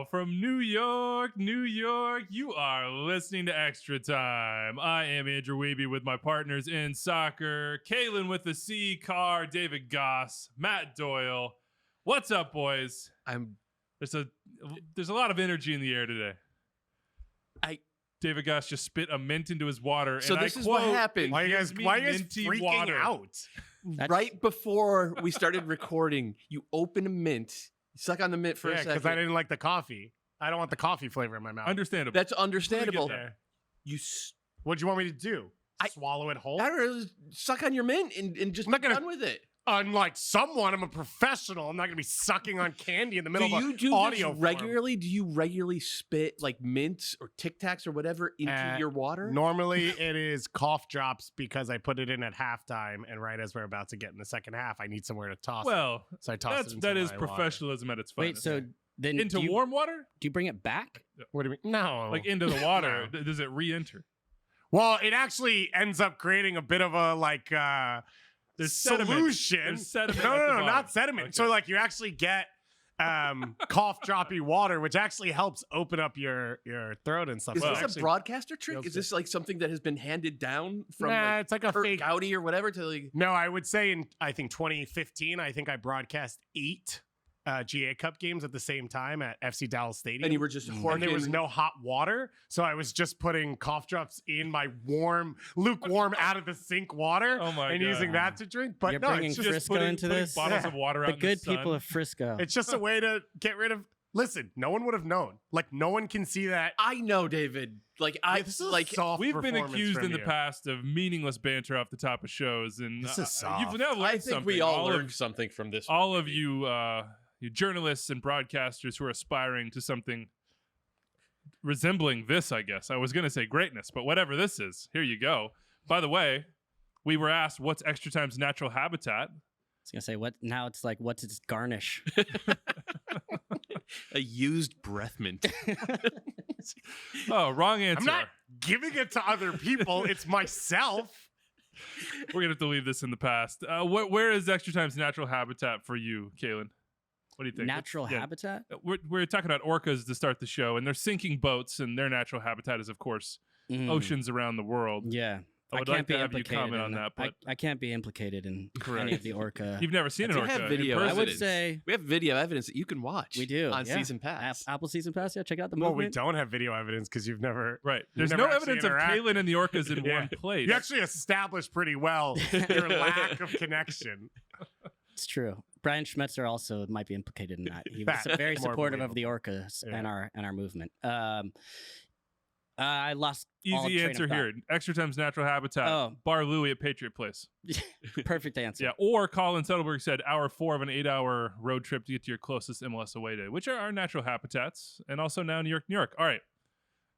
from New York, you are listening to Extra Time. I am Andrew Wiebe with my partners in soccer, Kalen with the C, Carr, David Goss, Matt Doyle. What's up, boys? There's a lot of energy in the air today. David Goss just spit a mint into his water. So and this I is quote, what happened. Why are you guys freaking water. out? Right before we started recording, you open a mint, you suck on the mint for a second. Because I didn't like the coffee. I don't want the coffee flavor in my mouth. Understandable. That's understandable. There. What'd you want me to do? Swallow it whole? I don't know, suck on your mint and just I'm not be gonna- done with it. Unlike someone, I'm a professional. I'm not going to be sucking on candy in the middle of an audio form. Regularly? Do you regularly spit like mints or Tic Tacs or whatever into your water? Normally, it is cough drops because I put it in at halftime, and right as we're about to get in the second half, I need somewhere to toss it. Well, So I toss it into that is my water. professionalism at its Wait, finest. so then into do you, warm water? do you bring it back? What do you mean? No. Like into the water? No. Does it re-enter? Well, it actually ends up creating a bit of a There's sediment. solution. There's sediment No, at the no, bottom. not sediment. Okay. So like you actually get cough droppy water, which actually helps open up your throat and stuff. Is So this actually- a broadcaster trick? feels Is this like something that has been handed down from Nah, it's like a Kurt fake. Gowdy or whatever to like? No, I would say I think 2015, I think I broadcast 8 GA Cup games at the same time at FC Dallas Stadium. And you were just And horking. there was no hot water, so I was just putting cough drops in my lukewarm out of the sink water Oh my and God. using that to drink. But You're no, bringing it's just Frisco into putting this? bottles of water out The in good sun. people of Frisco. it's just a way to get rid of. Listen, no one would have known. Like no one can see that. I know, David. Like I This is like. soft We've been performance accused from in the you. past of meaningless banter off the top of shows, and This is soft. you've now learned I think something. we all of- learned something from this. all of you journalists and broadcasters who are aspiring to something resembling this, I guess. I was going to say greatness, but whatever this is, here you go. By the way, we were asked what's Extra Time's natural habitat. I was gonna say what now? It's like what's its garnish? A used breath mint. Oh, wrong answer. I'm not giving it to other people. It's myself. We're going to have to leave this in the past. Where is Extra Time's natural habitat for you, Kalen? What do you think? Natural Yeah. habitat? We're talking about orcas to start the show, and they're sinking boats, and their natural habitat is, of course, Mm. oceans around the world. Yeah. I would like to have you comment on that, but I can't be implicated in Correct. any of the orca. you've never seen an We orca. have in video person. I would evidence. say We have video evidence that you can watch. we do on yeah. Season Pass. Apple Season Pass. Yeah, check out the Well, we movement. don't have video evidence because you've never. Right. You've There's never no actually evidence of interacted. Kalen and the orcas in Yeah. one place. You actually established pretty well your lack of connection. It's true. Brian Schmetzer also might be implicated in that. He was That, very more supportive of the orcas Yeah. and our movement. I lost all Easy train answer of thought. here. Extra Time's natural habitat. Oh. Bar Louie at Patriot Place. Perfect answer. Yeah. Or Colin Settleberg said hour 4 of an 8-hour road trip to get to your closest MLS away day, which are our natural habitats, and also now New York. All right.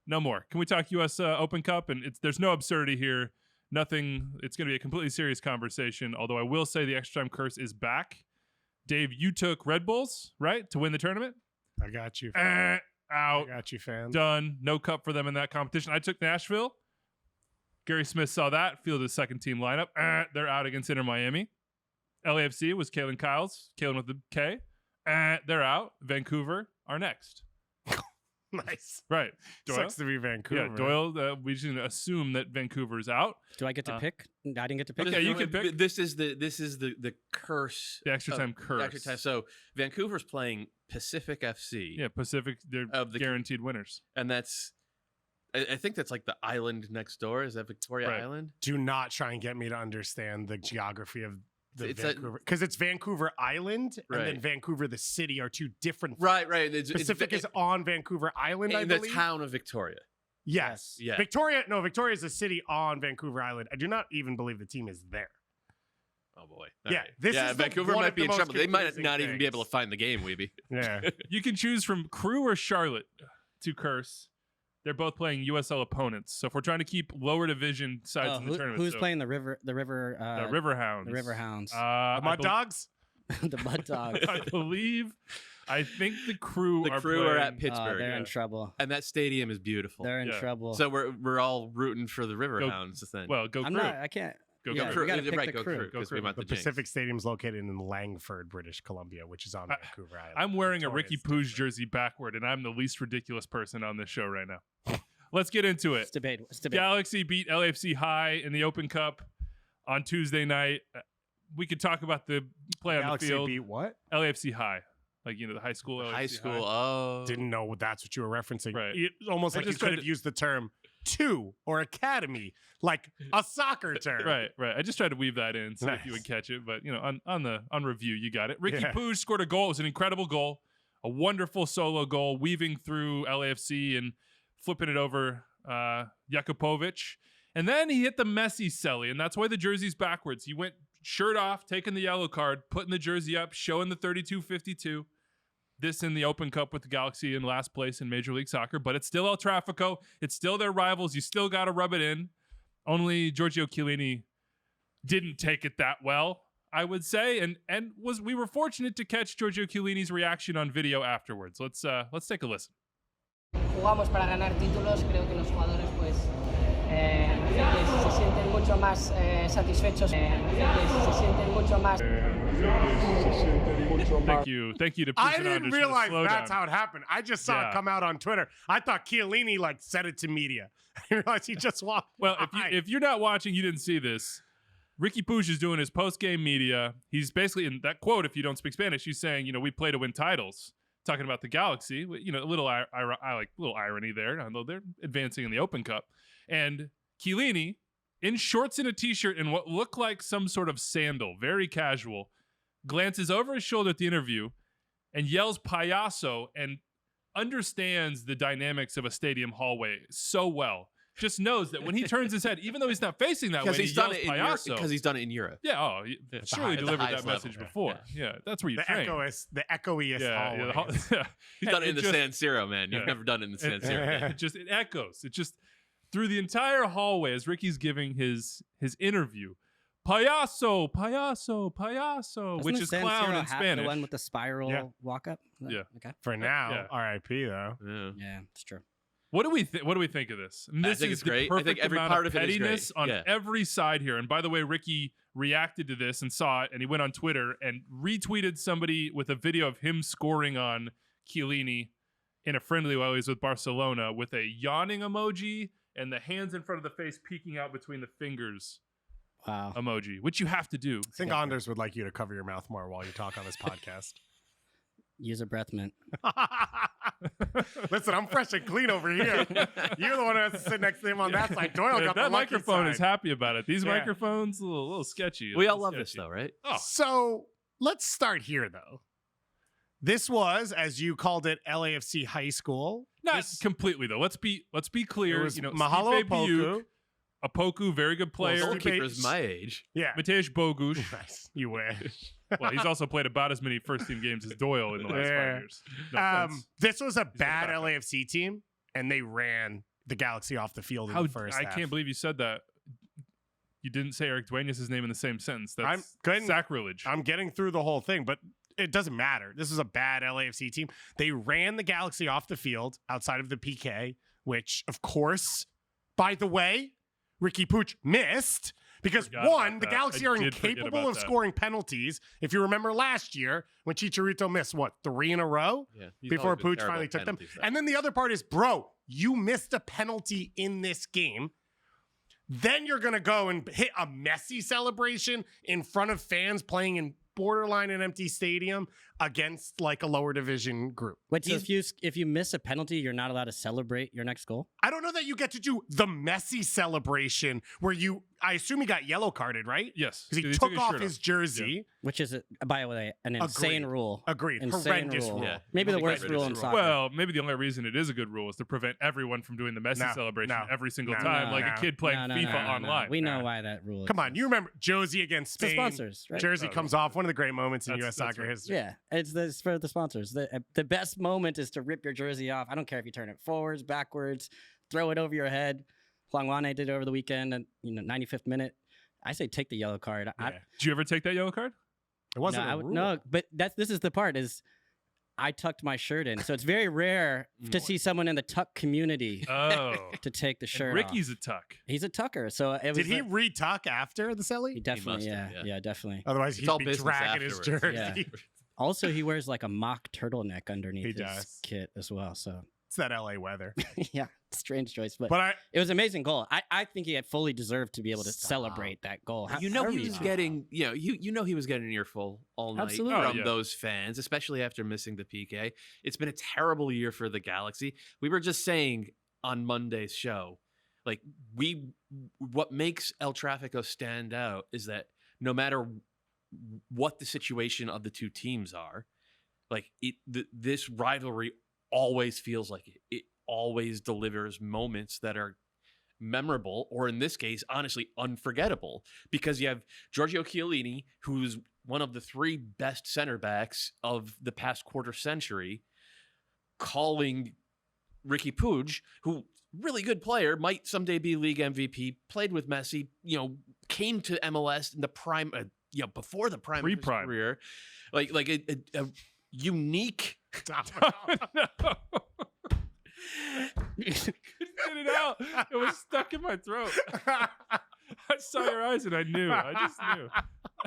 No more. Can we talk U.S. Open Cup? And there's no absurdity here. Nothing. It's going to be a completely serious conversation. Although I will say the Extra Time curse is back. Dave, you took Red Bulls, right, to win the tournament? I got you. Out. I got you, fam. Done. No cup for them in that competition. I took Nashville. Gary Smith saw that, fielded the second team lineup. They're out against Inter Miami. LAFC was Kalen Kyles. Kalen with the K. They're out. Vancouver are next. Nice. Right. Doyle. Sucks to be Vancouver. Yeah, Doyle, we just assume that Vancouver's out. Do I get to pick? I didn't get to What pick. is Yeah, the- you can pick. This is the curse. The Extra Time curse. The extra time. So Vancouver's playing Pacific FC. Yeah, Pacific, they're Of the- guaranteed winners. And that's, I think that's like the island next door. Is that Victoria Right. Island? Do not try and get me to understand the geography of the It's a- Vancouver. Because it's Vancouver Island and then Right. Vancouver, the city, are two different. Right. Pacific is on Vancouver Island, I in the believe. town of Victoria. Yes. Yeah. Victoria is a city on Vancouver Island. I do not even believe the team is there. Oh boy. Yeah, this is the- Vancouver one might of be the in most trouble. They might confusing not even be things. able to find the game, Weeby. Yeah. You can choose from Crew or Charlotte to curse. They're both playing USL opponents. So if we're trying to keep lower division sides in the tournament. Who's so playing the river? The river. the River Hounds. The River Hounds. The Mud Dogs? the Mud Dogs. I think the Crew The are Crew are at playing- Pittsburgh. they're in trouble. And that stadium is beautiful. They're in Yeah. trouble. So we're all rooting for the River Go- Hounds then. Well, go I'm Crew. not. I can't. Go Yeah, Crew. you gotta pick right, the go crew. Crew. Because we want The the jinx. Pacific Stadium's located in Langford, British Columbia, which is on Vancouver Island. I'm wearing a Victoria's Riqui Puig different. jersey backward, and I'm the least ridiculous person on this show right now. Let's get into it. It's debatable. It's debatable. Galaxy beat LAFC High in the Open Cup on Tuesday night. We could talk about the play on Galaxy the field. beat what? LAFC High, like the high school. LAFC High school. Oh. Didn't know that's what you were referencing. Right. It's almost I like you just could tried have to- used the term two or academy, like a soccer term. Right. I just tried to weave that in so if you would Nice. catch it, but on review, you got it. Riqui Yeah. Puig scored a goal. It was an incredible goal, a wonderful solo goal, weaving through LAFC and flipping it over Giakoumakis. And then he hit the Messi celly, and that's why the jersey's backwards. He went shirt off, taking the yellow card, putting the jersey up, showing the 32-52. This in the Open Cup with the Galaxy in last place in Major League Soccer, but it's still El Tráfico. It's still their rivals. You still got to rub it in. Only Giorgio Chiellini didn't take it that well, I would say, and we were fortunate to catch Giorgio Chiellini's reaction on video afterwards. Let's take a listen. Jugamos para ganar títulos, creo que los jugadores pues se sienten mucho más satisfechos, se sienten mucho más. Thank you to I Puig didn't for the realize slowdown. that's how it happened. I just saw Yeah. it come out on Twitter. I thought Chiellini said it to media. I didn't realize he just walked. Well, by. if you're not watching, you didn't see this. Riqui Puig is doing his post-game media. He's basically in that quote. If you don't speak Spanish, he's saying, we play to win titles. Talking about the Galaxy, a little I like little irony there, although they're advancing in the Open Cup. And Chiellini, in shorts and a t-shirt and what looked like some sort of sandal, very casual, glances over his shoulder at the interview and yells "payaso" and understands the dynamics of a stadium hallway so well. Just knows that when he turns his head, even though he's not facing that way, Because he he's done yells it in Europe. "payaso." Because he's done it in Europe. Yeah, At the surely high- at the delivered that highest message level. before. Yeah, that's where you the train. the echoiest hallway. Yeah. He's done it in the just- San Siro, man. You've Yeah. never done it in the San Siro. It echoes. It just through the entire hallway as Ricky's giving his interview. Payaso, payaso, payaso, Doesn't which the is San clown Siro in have Spanish. The one with the spiral Yeah. walk up. Yeah. Okay. For now, Yeah. R.I.P. though. Yeah. Yeah, it's true. What do we think of this? And I this think is it's the great. I think perfect every amount part of of it is great. pettiness on Yeah. every side here. And by the way, Ricky reacted to this and saw it, and he went on Twitter and retweeted somebody with a video of him scoring on Chiellini in a friendly while he was with Barcelona with a yawning emoji and the hands in front of the face peeking out between the fingers Wow. emoji, which you have to do. I think Anders would like you to cover your mouth more while you talk on this podcast. Use a breath mint. Listen, I'm fresh and clean over here. You're the one who has to sit next to him on that side. Doyle got that the lucky microphone is side. happy about it. These Yeah. microphones, a little sketchy. We A all little love this, sketchy. though, right? Oh, So let's start here, though. This was, as you called it, LAFC High School. not This- completely though. Let's be It clear. was Mahalo Mahalo Biuk, Opoku. Apoku, very good player. Well, Goalkeeper's my age. Yeah. Mateusz Bogusz. Nice. You wish. Well, he's also played about as many first-team games as Doyle in the last Yeah. 5 years. No offense. This was a bad back. LAFC team, and they ran the Galaxy off the field in How the first I half. can't believe you said that. You didn't say Eric Duenas' name in the same sentence. That's I'm good. sacrilege. I'm getting through the whole thing, but it doesn't matter. This is a bad LAFC team. They ran the Galaxy off the field outside of the PK, which, of course, by the way, Riqui Puig missed because Forgot one, about the that. Galaxy I are did forget incapable about of that. scoring penalties. If you remember last year when Chicharito missed, 3 in a row? Yeah. He's Before always been Puig terrible finally at took them. penalties, though. And then the other part is, bro, you missed a penalty in this game. Then you're going to go and hit a Messi celebration in front of fans playing in borderline an empty stadium against like a lower division group. Wait, so if you miss a penalty, you're not allowed to celebrate your next goal? I don't know that you get to do the Messi celebration where I assume he got yellow carded, right? yes, Because he 'cause took his off shirt his jersey. Which is, by the way, an insane Agreed. rule. Agreed. Insane Horrendous rule. rule. Yeah. Maybe the Get worst rid of rule this in rule. soccer. Well, maybe the only reason it is a good rule is to prevent everyone from doing the Messi No, celebration no, every single no, time, no, like no. a kid playing No, FIFA online. We know why that rule. Come on, you remember Josie against It's the Spain. sponsors, right? Jersey Oh, comes off. One of the great moments in That's- U.S. that's soccer right. history. Yeah, it's for the sponsors. The best moment is to rip your jersey off. I don't care if you turn it forwards, backwards, throw it over your head. Huangwane did it over the weekend, and 95th minute. I say take the yellow card. Yeah. Did you ever take that yellow card? It wasn't no, a rule. no, but this is the part is I tucked my shirt in. So it's very rare to see someone in the tuck community Oh. to take the shirt off. Ricky's a tuck. He's a tucker. So it was Did he retuck after the celly? He definitely, must have, yeah, definitely. Otherwise, he'd all be business dragging his afterwards. jersey. Yeah. Also, he wears like a mock turtleneck underneath He his does. kit as well. So It's that LA weather. yeah, strange choice, but But it was an amazing goal. I think he had fully deserved to be able to Stop. celebrate that goal. You know However he was do. getting, you know he was getting an earful all night Absolutely. from Oh, yeah. those fans, especially after missing the PK. It's been a terrible year for the Galaxy. We were just saying on Monday's show, like what makes El Tráfico stand out is that no matter what the situation of the two teams are, like this rivalry always feels like it always delivers moments that are memorable, or in this case, honestly, unforgettable, because you have Giorgio Chiellini, who's one of the 3 best center backs of the past quarter century, calling Riqui Puig, who really good player, might someday be league MVP, played with Messi, came to MLS in the prime, before the prime of his Pre-prime. career, like a unique. No. Couldn't get it out. It was stuck in my throat. I saw your eyes and I knew. I just knew.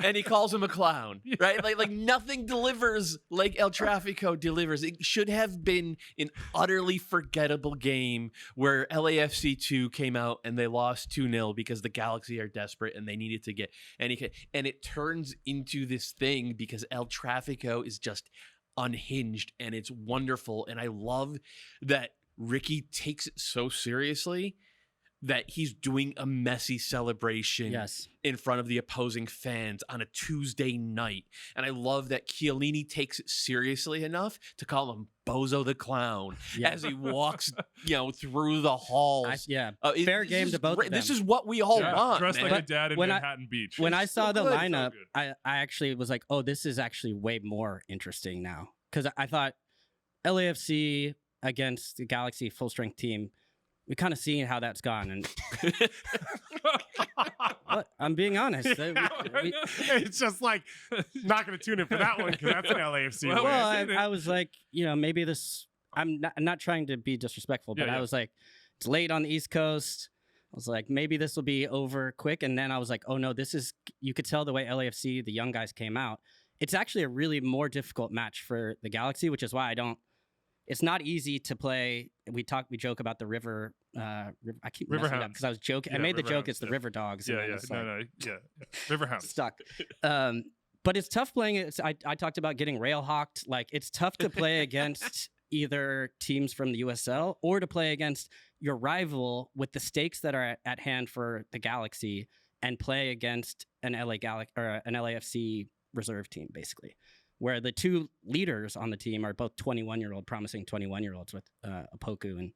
And he calls him a clown, right? Like nothing delivers like El Tráfico delivers. It should have been an utterly forgettable game where LAFC 2 came out and they lost 2-0 because the Galaxy are desperate and they needed to get and it turns into this thing because El Tráfico is just unhinged and it's wonderful. And I love that Ricky takes it so seriously that he's doing a messy celebration Yes. in front of the opposing fans on a Tuesday night. And I love that Chiellini takes it seriously enough to call him Bozo the Clown Yeah. as he walks, through the halls. Fair This game is to both great. of them. This is what we all Yeah, want, dressed man. like a dad in when I- Manhattan Beach. When I It's saw so the good. lineup, So good. I actually was like, oh, this is actually way more interesting now. Because I thought LAFC against the Galaxy full strength team, we kind of seen how that's gone. And what? I'm being honest. it's just like not going to tune in for that one because that's an LAFC. Well, win. Well, I've seen it. I was like, maybe this. I'm not trying to be disrespectful, but Yeah, I yeah. was like, it's late on the East Coast. I was like, maybe this will be over quick. And then I was like, oh no, this is. You could tell the way LAFC, the young guys came out. It's actually a really more difficult match for the Galaxy, which is why I don't. It's not easy to play. We joke about the river. I keep River messing it up Hounds. because I was joking. I Yeah, made the River joke. Hounds, It's the yeah. River Dogs. and Yeah, then yeah. it's No, like, no. Yeah. River Hounds. stuck. But it's tough playing it. I talked about getting rail hawked. Like it's tough to play against either teams from the USL or to play against your rival with the stakes that are at hand for the Galaxy and play against an LAFC reserve team, basically, where the 2 leaders on the team are both 21-year-old, promising 21-year-olds with Opoku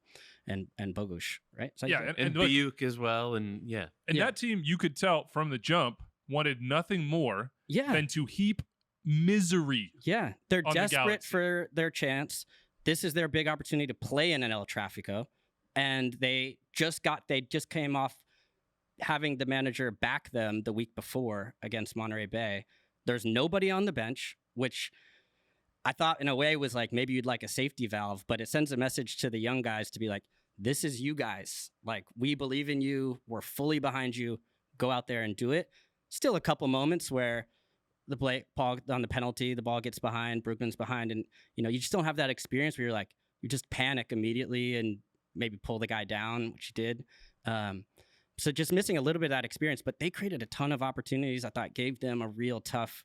and Bogusz, right? So Yeah, and look, Biuk as well, and and yeah. that team, you could tell from the jump, wanted nothing more yeah. than to heap misery. Yeah, they're on the desperate Galaxy. for their chance. This is their big opportunity to play in an El Tráfico, and they just came off having the manager back them the week before against Monterey Bay. There's nobody on the bench, which I thought in a way was like maybe you'd like a safety valve, but it sends a message to the young guys to be like, this is you guys. Like, we believe in you. We're fully behind you. Go out there and do it. Still a couple moments where Paul on the penalty, the ball gets behind, Brugman's behind, and you just don't have that experience where you're like, you just panic immediately and maybe pull the guy down, which you did. So just missing a little bit of that experience, but they created a ton of opportunities. I thought gave them a real tough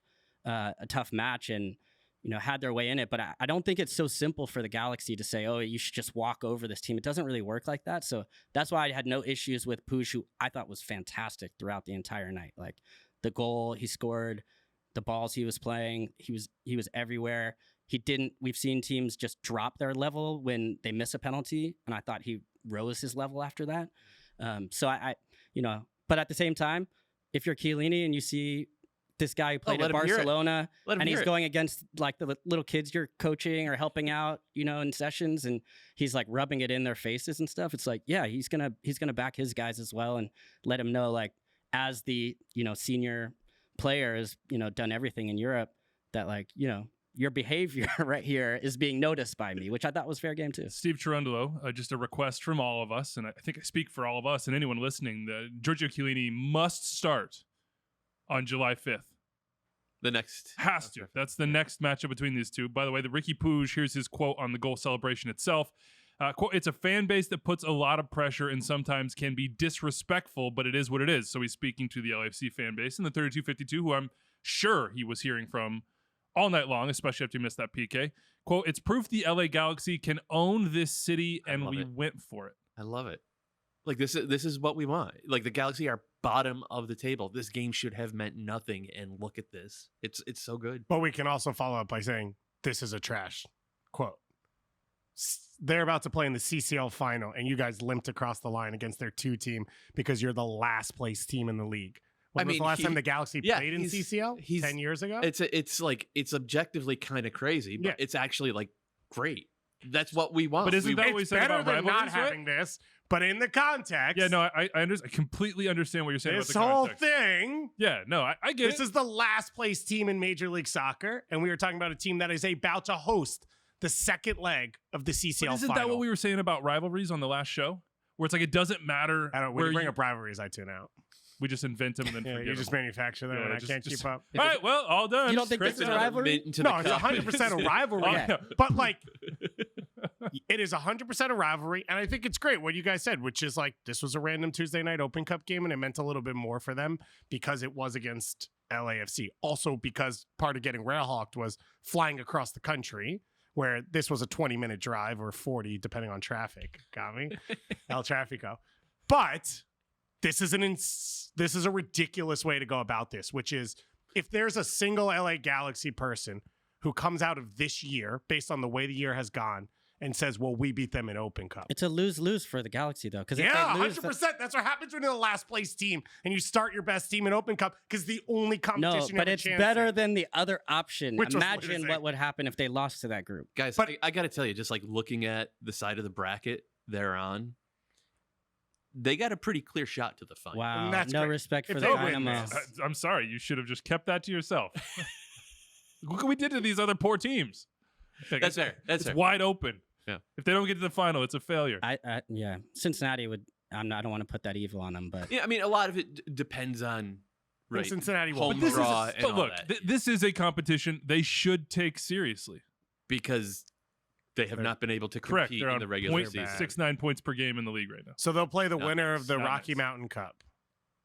match and had their way in it. But I don't think it's so simple for the Galaxy to say, oh, you should just walk over this team. It doesn't really work like that. So that's why I had no issues with Puig, who I thought was fantastic throughout the entire night. Like the goal he scored, the balls he was playing, he was everywhere. We've seen teams just drop their level when they miss a penalty, and I thought he rose his level after that. So but at the same time, if you're Chiellini and you see this guy who played let at him hear it. Barcelona Let him and hear he's it. going against like the little kids you're coaching or helping out, in sessions, and he's like rubbing it in their faces and stuff. It's like, yeah, he's gonna back his guys as well and let him know, like, as the senior player has done everything in Europe, that like your behavior right here is being noticed by me, which I thought was fair game too. Steve Cherundolo, just a request from all of us, and I think I speak for all of us and anyone listening, Giorgio Chiellini must start on July 5th. The next Has to. That's the next matchup between these two. By the way, the Riqui Puig, here's his quote on the goal celebration itself. Quote, "It's a fan base that puts a lot of pressure and sometimes can be disrespectful, but it is what it is." So he's speaking to the LAFC fan base and the 3252, who I'm sure he was hearing from all night long, especially after he missed that PK. Quote, "It's proof the LA Galaxy can own this city, and we went for it." I love it. Like this is what we want. Like the Galaxy are bottom of the table. This game should have meant nothing, and look at this. It's so good. But we can also follow up by saying this is a trash quote. They're about to play in the CCL final, and you guys limped across the line against their 2 team because you're the last place team in the league. When was the last time the Galaxy played in CCL? 10 years ago? It's objectively kind of crazy, but it's actually like great. That's what we want. But isn't that what we it's said better about than not rivalries, right? having this, but in the context. Yeah, no, I completely understand what you're saying This about the whole context. thing. Yeah, no, I get This it. is the last place team in Major League Soccer, and we were talking about a team that is about to host the second leg of the CCL But isn't final. that what we were saying about rivalries on the last show? Where it's like it doesn't matter I don't. When where you bring you, up rivalries, I tune out. we just invent them and then Yeah, forget you them. just manufacture them, Yeah, and I just- can't just- keep up. All right, well, all done. You don't think Chris, this is a Another rivalry? mint into No, the it's cup. 100% a rivalry. Oh, yeah. But like, it is 100% a rivalry, and I think it's great what you guys said, which is like this was a random Tuesday night Open Cup game, and it meant a little bit more for them because it was against LAFC. Also, because part of getting railhawked was flying across the country, where this was a 20-minute drive or 40, depending on traffic. Got me, El Tráfico. But this is this is a ridiculous way to go about this, which is if there's a single LA Galaxy person who comes out of this year based on the way the year has gone and says, well, we beat them in Open Cup. It's a lose-lose for the Galaxy, though. Because Yeah, 100%. That's what happens when you're the last place team and you start your best team in Open Cup because the only No, competition you but have a it's chance better in. than the other option. Which was Imagine losing. what would happen if they lost to that group. Guys, But- I got to tell you, just like looking at the side of the bracket they're on, they got a pretty clear shot to the final. Wow, that's no great. respect for If the they win Dynamo. this- I'm sorry, you should have just kept that to yourself. Look what we did to these other poor teams. Like, That's fair. That's it's fair. wide open. Yeah. If they don't get to the final, it's a failure. Yeah, Cincinnati would. I don't want to put that evil on them, but Yeah, I mean, a lot of it depends on Well, Cincinnati will home win. this draw is, and but all look, that. this is a competition they should take seriously. Because they have not been able to Correct. compete They're in on the regular point season. 0.69 points per game in the league right now. So they'll play the Not winner nice. of the Not Rocky nice. Mountain Cup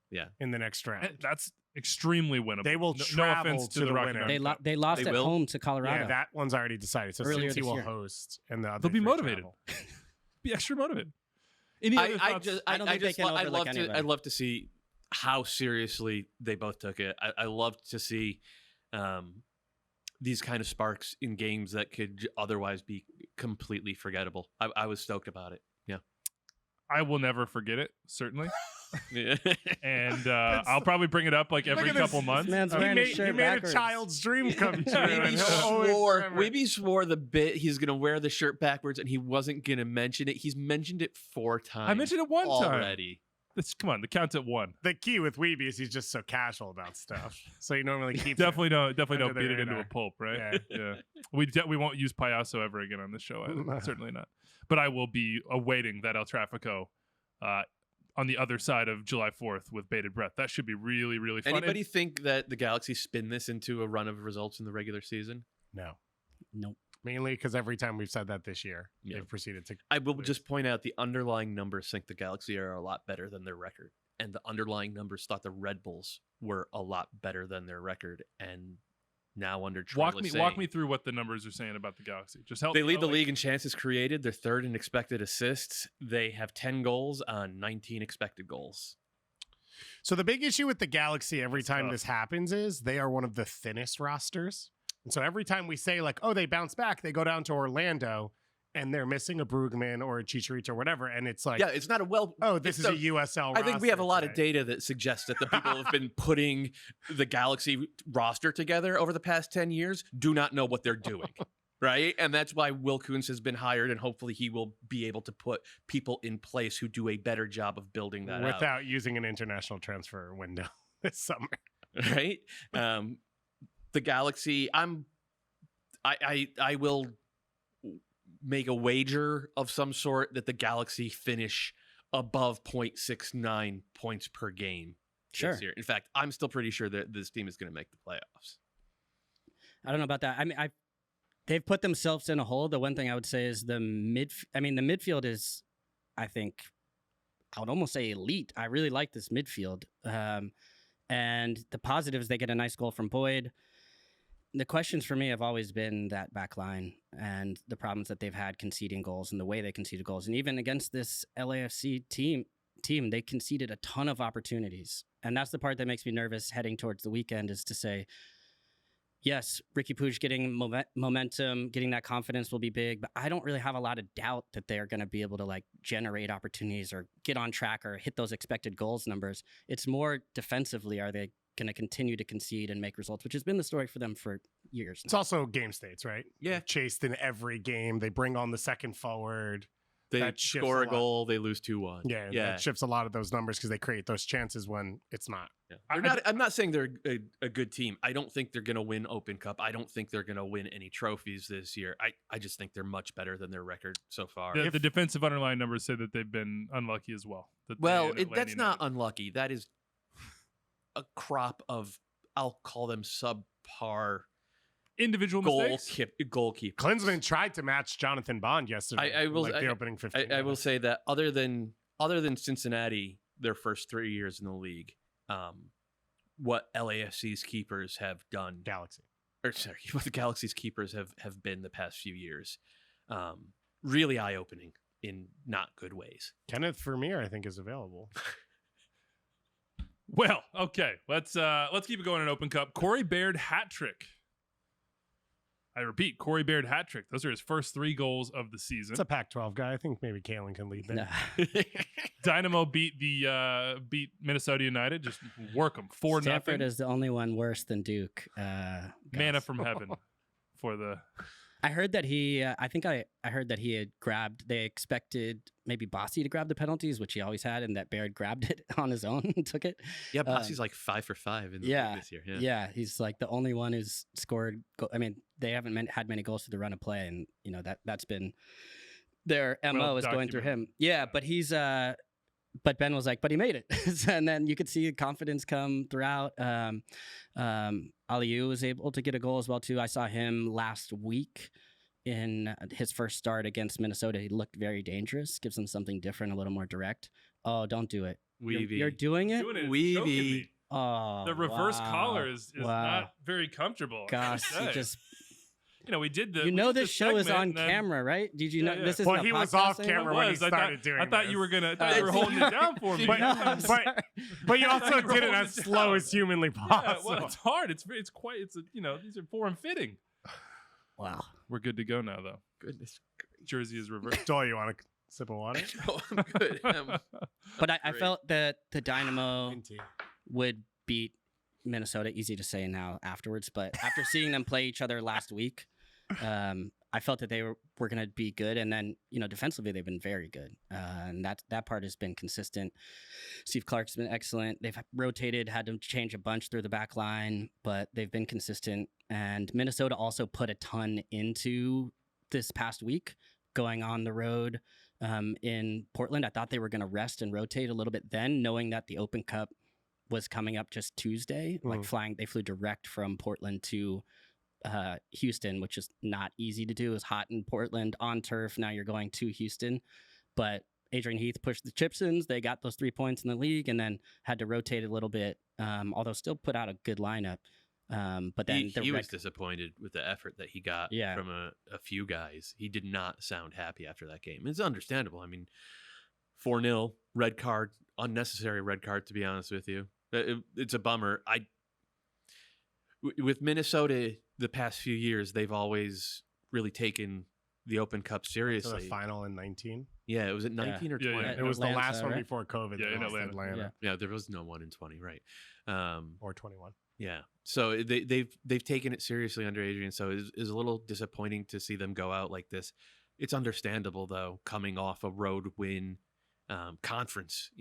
Yeah. in the next round. That's extremely winnable. They will no travel offense to to the Rocky winner. Mountain they Cup. they lost They at will? home to Colorado. Yeah, that one's already decided. So Earlier Cincy this will year. host, and the other They'll be three motivated. travel. Be extra motivated. Any other I thoughts? just, I don't think they can I overlook love to, anybody. I'd love to see how seriously they both took it. I love to see these kind of sparks in games that could otherwise be completely forgettable. I was stoked about it. Yeah. I will never forget it, certainly. Yeah. And I'll probably bring it up like every Look at couple this. months. Man's He wearing his made, shirt he made a backwards. child's dream come true. Yeah, and Weeby he'll always remember it. swore the bit he's going to wear the shirt backwards and he wasn't going to mention it. He's mentioned it 4 times. I mentioned it one time. already. Come on, the count's at 1. The key with Weeby is he's just so casual about stuff. So he normally keeps Definitely don't under the beat it into a radar. pulp, right? Yeah. Yeah. We won't use Payaso ever again on this show. Either. Certainly not. But I will be awaiting that El Tráfico on the other side of July 4th with bated breath. That should be really, really fun. Anybody think that the Galaxy spin this into a run of results in the regular season? No. Nope. Mainly because every time we've said that this year, Yeah. they've proceeded to. I will lose. just point out the underlying numbers think the Galaxy are a lot better than their record. And the underlying numbers thought the Red Bulls were a lot better than their record. And now under Troy walk Lesesne, me through what the numbers are saying about the Galaxy. Just help. they me lead out, the like- league in chances created. They're third in expected assists. They have 10 goals on 19 expected goals. So the big issue with the Galaxy every time tough. this happens is they are one of the thinnest rosters. And so every time we say like, oh, they bounce back, they go down to Orlando and they're missing a Brugman or a Chicharito or whatever. And it's like, Yeah, it's not a well. oh, this is it's a USL roster. I think we have a lot of today. data that suggests that the people who have been putting the Galaxy roster together over the past 10 years do not know what they're doing. Right. And that's why Will Kuntz has been hired. And hopefully he will be able to put people in place who do a better job of building that out. without using an international transfer window this summer. Right. The Galaxy, I'm I will make a wager of some sort that the Galaxy finish above 0.69 points per game Sure. this year. In fact, I'm still pretty sure that this team is going to make the playoffs. I don't know about that. I mean, they've put themselves in a hole. The one thing I would say is the midfield is, I think, I would almost say elite. I really like this midfield. And the positives, they get a nice goal from Boyd. The questions for me have always been that back line and the problems that they've had conceding goals and the way they conceded goals. And even against this LAFC team, they conceded a ton of opportunities. And that's the part that makes me nervous heading towards the weekend, is to say, yes, Riqui Puig getting momentum, getting that confidence will be big, but I don't really have a lot of doubt that they're going to be able to like generate opportunities or get on track or hit those expected goals numbers. It's more defensively, are they going to continue to concede and make results, which has been the story for them for years now. It's also game states, right? Yeah. Chased in every game. They bring on the second forward. They That shifts score a a lot. goal, they lose 2-1. Yeah, that shifts a lot of those numbers because they create those chances when it's not. Yeah. I'm not saying they're a good team. I don't think they're going to win Open Cup. I don't think they're going to win any trophies this year. I just think they're much better than their record so far. The defensive underlying numbers say that they've been unlucky as well. That's not unlucky. That is a crop of, I'll call them subpar individual mistakes. goalkeeper. Klinsmann tried to match Jonathan Bond yesterday. The opening 15. I will say that other than Cincinnati, their first 3 years in the league, what LAFC's keepers have done, what the Galaxy's keepers have been the past few years, really eye opening in not good ways. Kenneth Vermeer, I think, is available. Well, okay, let's keep it going in Open Cup. Corey Baird hat trick. I repeat, Corey Baird hat trick. Those are his first 3 goals of the season. It's a Pac-12 guy. I think maybe Kalen can lead that. Nah. Dynamo beat Minnesota United. Just work them 4-0. Stanford is the only one worse than Duke. Manna from heaven for the. I heard that he. I heard that he had grabbed. They expected maybe Bossy to grab the penalties, which he always had, and that Baird grabbed it on his own and took it. Yeah, Bossy's like 5 for 5 in the league this year. Yeah, he's like the only one who's scored. I mean, they haven't had many goals through the run of play, and you know that's been their MO is going through him. Yeah, but he's. But Ben was like, but he made it. And then you could see confidence come throughout. Aliou was able to get a goal as well, too. I saw him last week in his first start against Minnesota. He looked very dangerous, gives them something different, a little more direct. Oh, don't do it. You're doing it? Weavy. Oh, the reverse collar is not very comfortable. Gosh, you just... You know, we did the. You know, this show is on camera, right? Did you know this is? Well, he was off camera when he started doing. I thought you were gonna. I thought you were holding it down for me. But you also did it as slow as humanly possible. Yeah, well, it's hard. It's quite. These are form fitting. Wow. We're good to go now, though. Goodness. Jersey is reversed. Doyle, you want a sip of water? No, I'm good. But I felt that the Dynamo would beat Minnesota. Easy to say now afterwards, but after seeing them play each other last week. I felt that they were going to be good, and then defensively they've been very good, and that part has been consistent. Steve Clark's been excellent. They've rotated, had to change a bunch through the back line, but they've been consistent. And Minnesota also put a ton into this past week, going on the road in Portland. I thought they were going to rest and rotate a little bit then, knowing that the Open Cup was coming up just Tuesday. They flew direct from Portland to Houston, which is not easy to do. It's hot in Portland on turf. Now you're going to Houston, but Adrian Heath pushed the Chipsons. They got those 3 points in the league, and then had to rotate a little bit. Although still put out a good lineup. But then he was disappointed with the effort that he got from a few guys. He did not sound happy after that game. It's understandable. I mean, 4-0 red card, unnecessary red card. To be honest with you, it's a bummer. With Minnesota, the past few years, they've always really taken the Open Cup seriously. So the final in 19? Yeah, it was at 19 or 20. Yeah. It was the last one before COVID. Yeah, in Atlanta. Yeah, there was no one in 20, right? Or 21. Yeah. So they've taken it seriously under Adrian. So it's a little disappointing to see them go out like this. It's understandable, though, coming off a road win, conference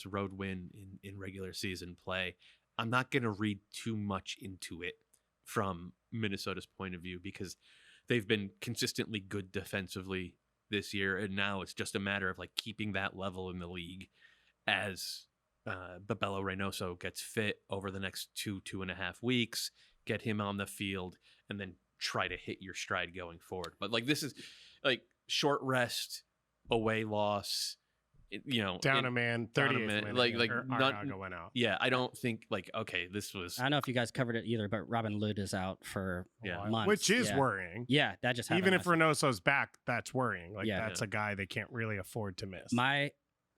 road win in regular season play. I'm not going to read too much into it from Minnesota's point of view, because they've been consistently good defensively this year, and now it's just a matter of like keeping that level in the league as Babello Reynoso gets fit over the next 2.5 weeks, get him on the field, and then try to hit your stride going forward. But like, this is like short rest, away loss, down a man, 38th minute, like Argaga went out. Yeah, I don't think like, okay, this was. I don't know if you guys covered it either, but Robin Lod is out for months, which is worrying. Yeah, that just happened. Even if Reynoso's back, that's worrying. Like, Yeah. that's a guy they can't really afford to miss.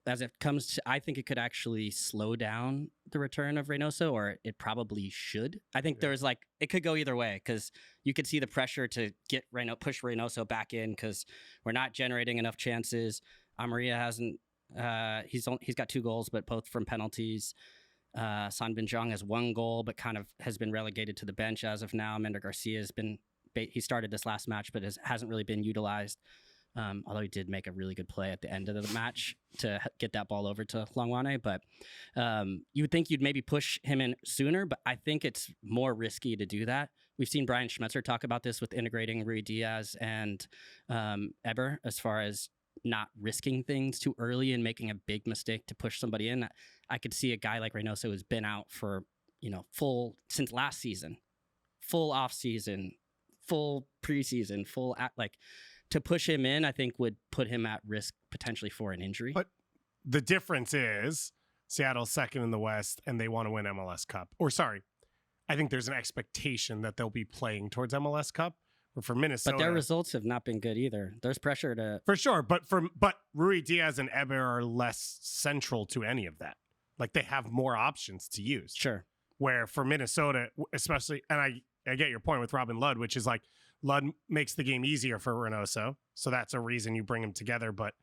As it comes to, I think it could actually slow down the return of Reynoso, or it probably should. I think there's like, it could go either way, because you could see the pressure to get push Reynoso back in, because we're not generating enough chances. Amaria hasn't. He's got 2 goals, but both from penalties. San Binjong has 1 goal, but kind of has been relegated to the bench as of now. Mender Garcia has been. He started this last match, but hasn't really been utilized. Although he did make a really good play at the end of the match to get that ball over to Hlongwane. But you would think you'd maybe push him in sooner, but I think it's more risky to do that. We've seen Brian Schmetzer talk about this with integrating Rui Diaz and Eber, as far as not risking things too early and making a big mistake to push somebody in. I could see a guy like Reynoso who's been out for, full since last season, full off season, full preseason, to push him in, I think would put him at risk potentially for an injury. But the difference is Seattle's second in the West and they want to win MLS Cup. Or sorry, I think there's an expectation that they'll be playing towards MLS Cup. Or for Minnesota, but their results have not been good either. There's pressure to for sure. But Rui Diaz and Eber are less central to any of that. Like, they have more options to use. Sure. Where for Minnesota, especially, and I get your point with Robin Lod, which is like, Lod makes the game easier for Reynoso, so that's a reason you bring them together. But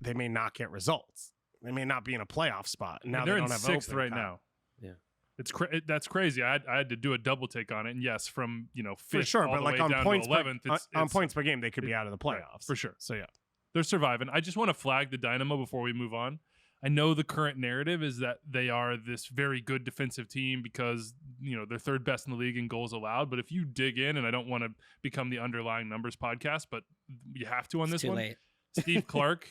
they may not get results. They may not be in a playoff spot. Now they're they in don't have 6th Open right Cup. now. Yeah, that's crazy. I had to do a double take on it, and yes, from 5th for sure, all but the like way on down points to 11th, on points per game, they could be out of the playoffs right, for sure. So yeah, they're surviving. I just want to flag the Dynamo before we move on. I know the current narrative is that they are this very good defensive team because, they're 3rd best in the league in goals allowed. But if you dig in, and I don't want to become the underlying numbers podcast, but you have to on this one. late. Steve Clark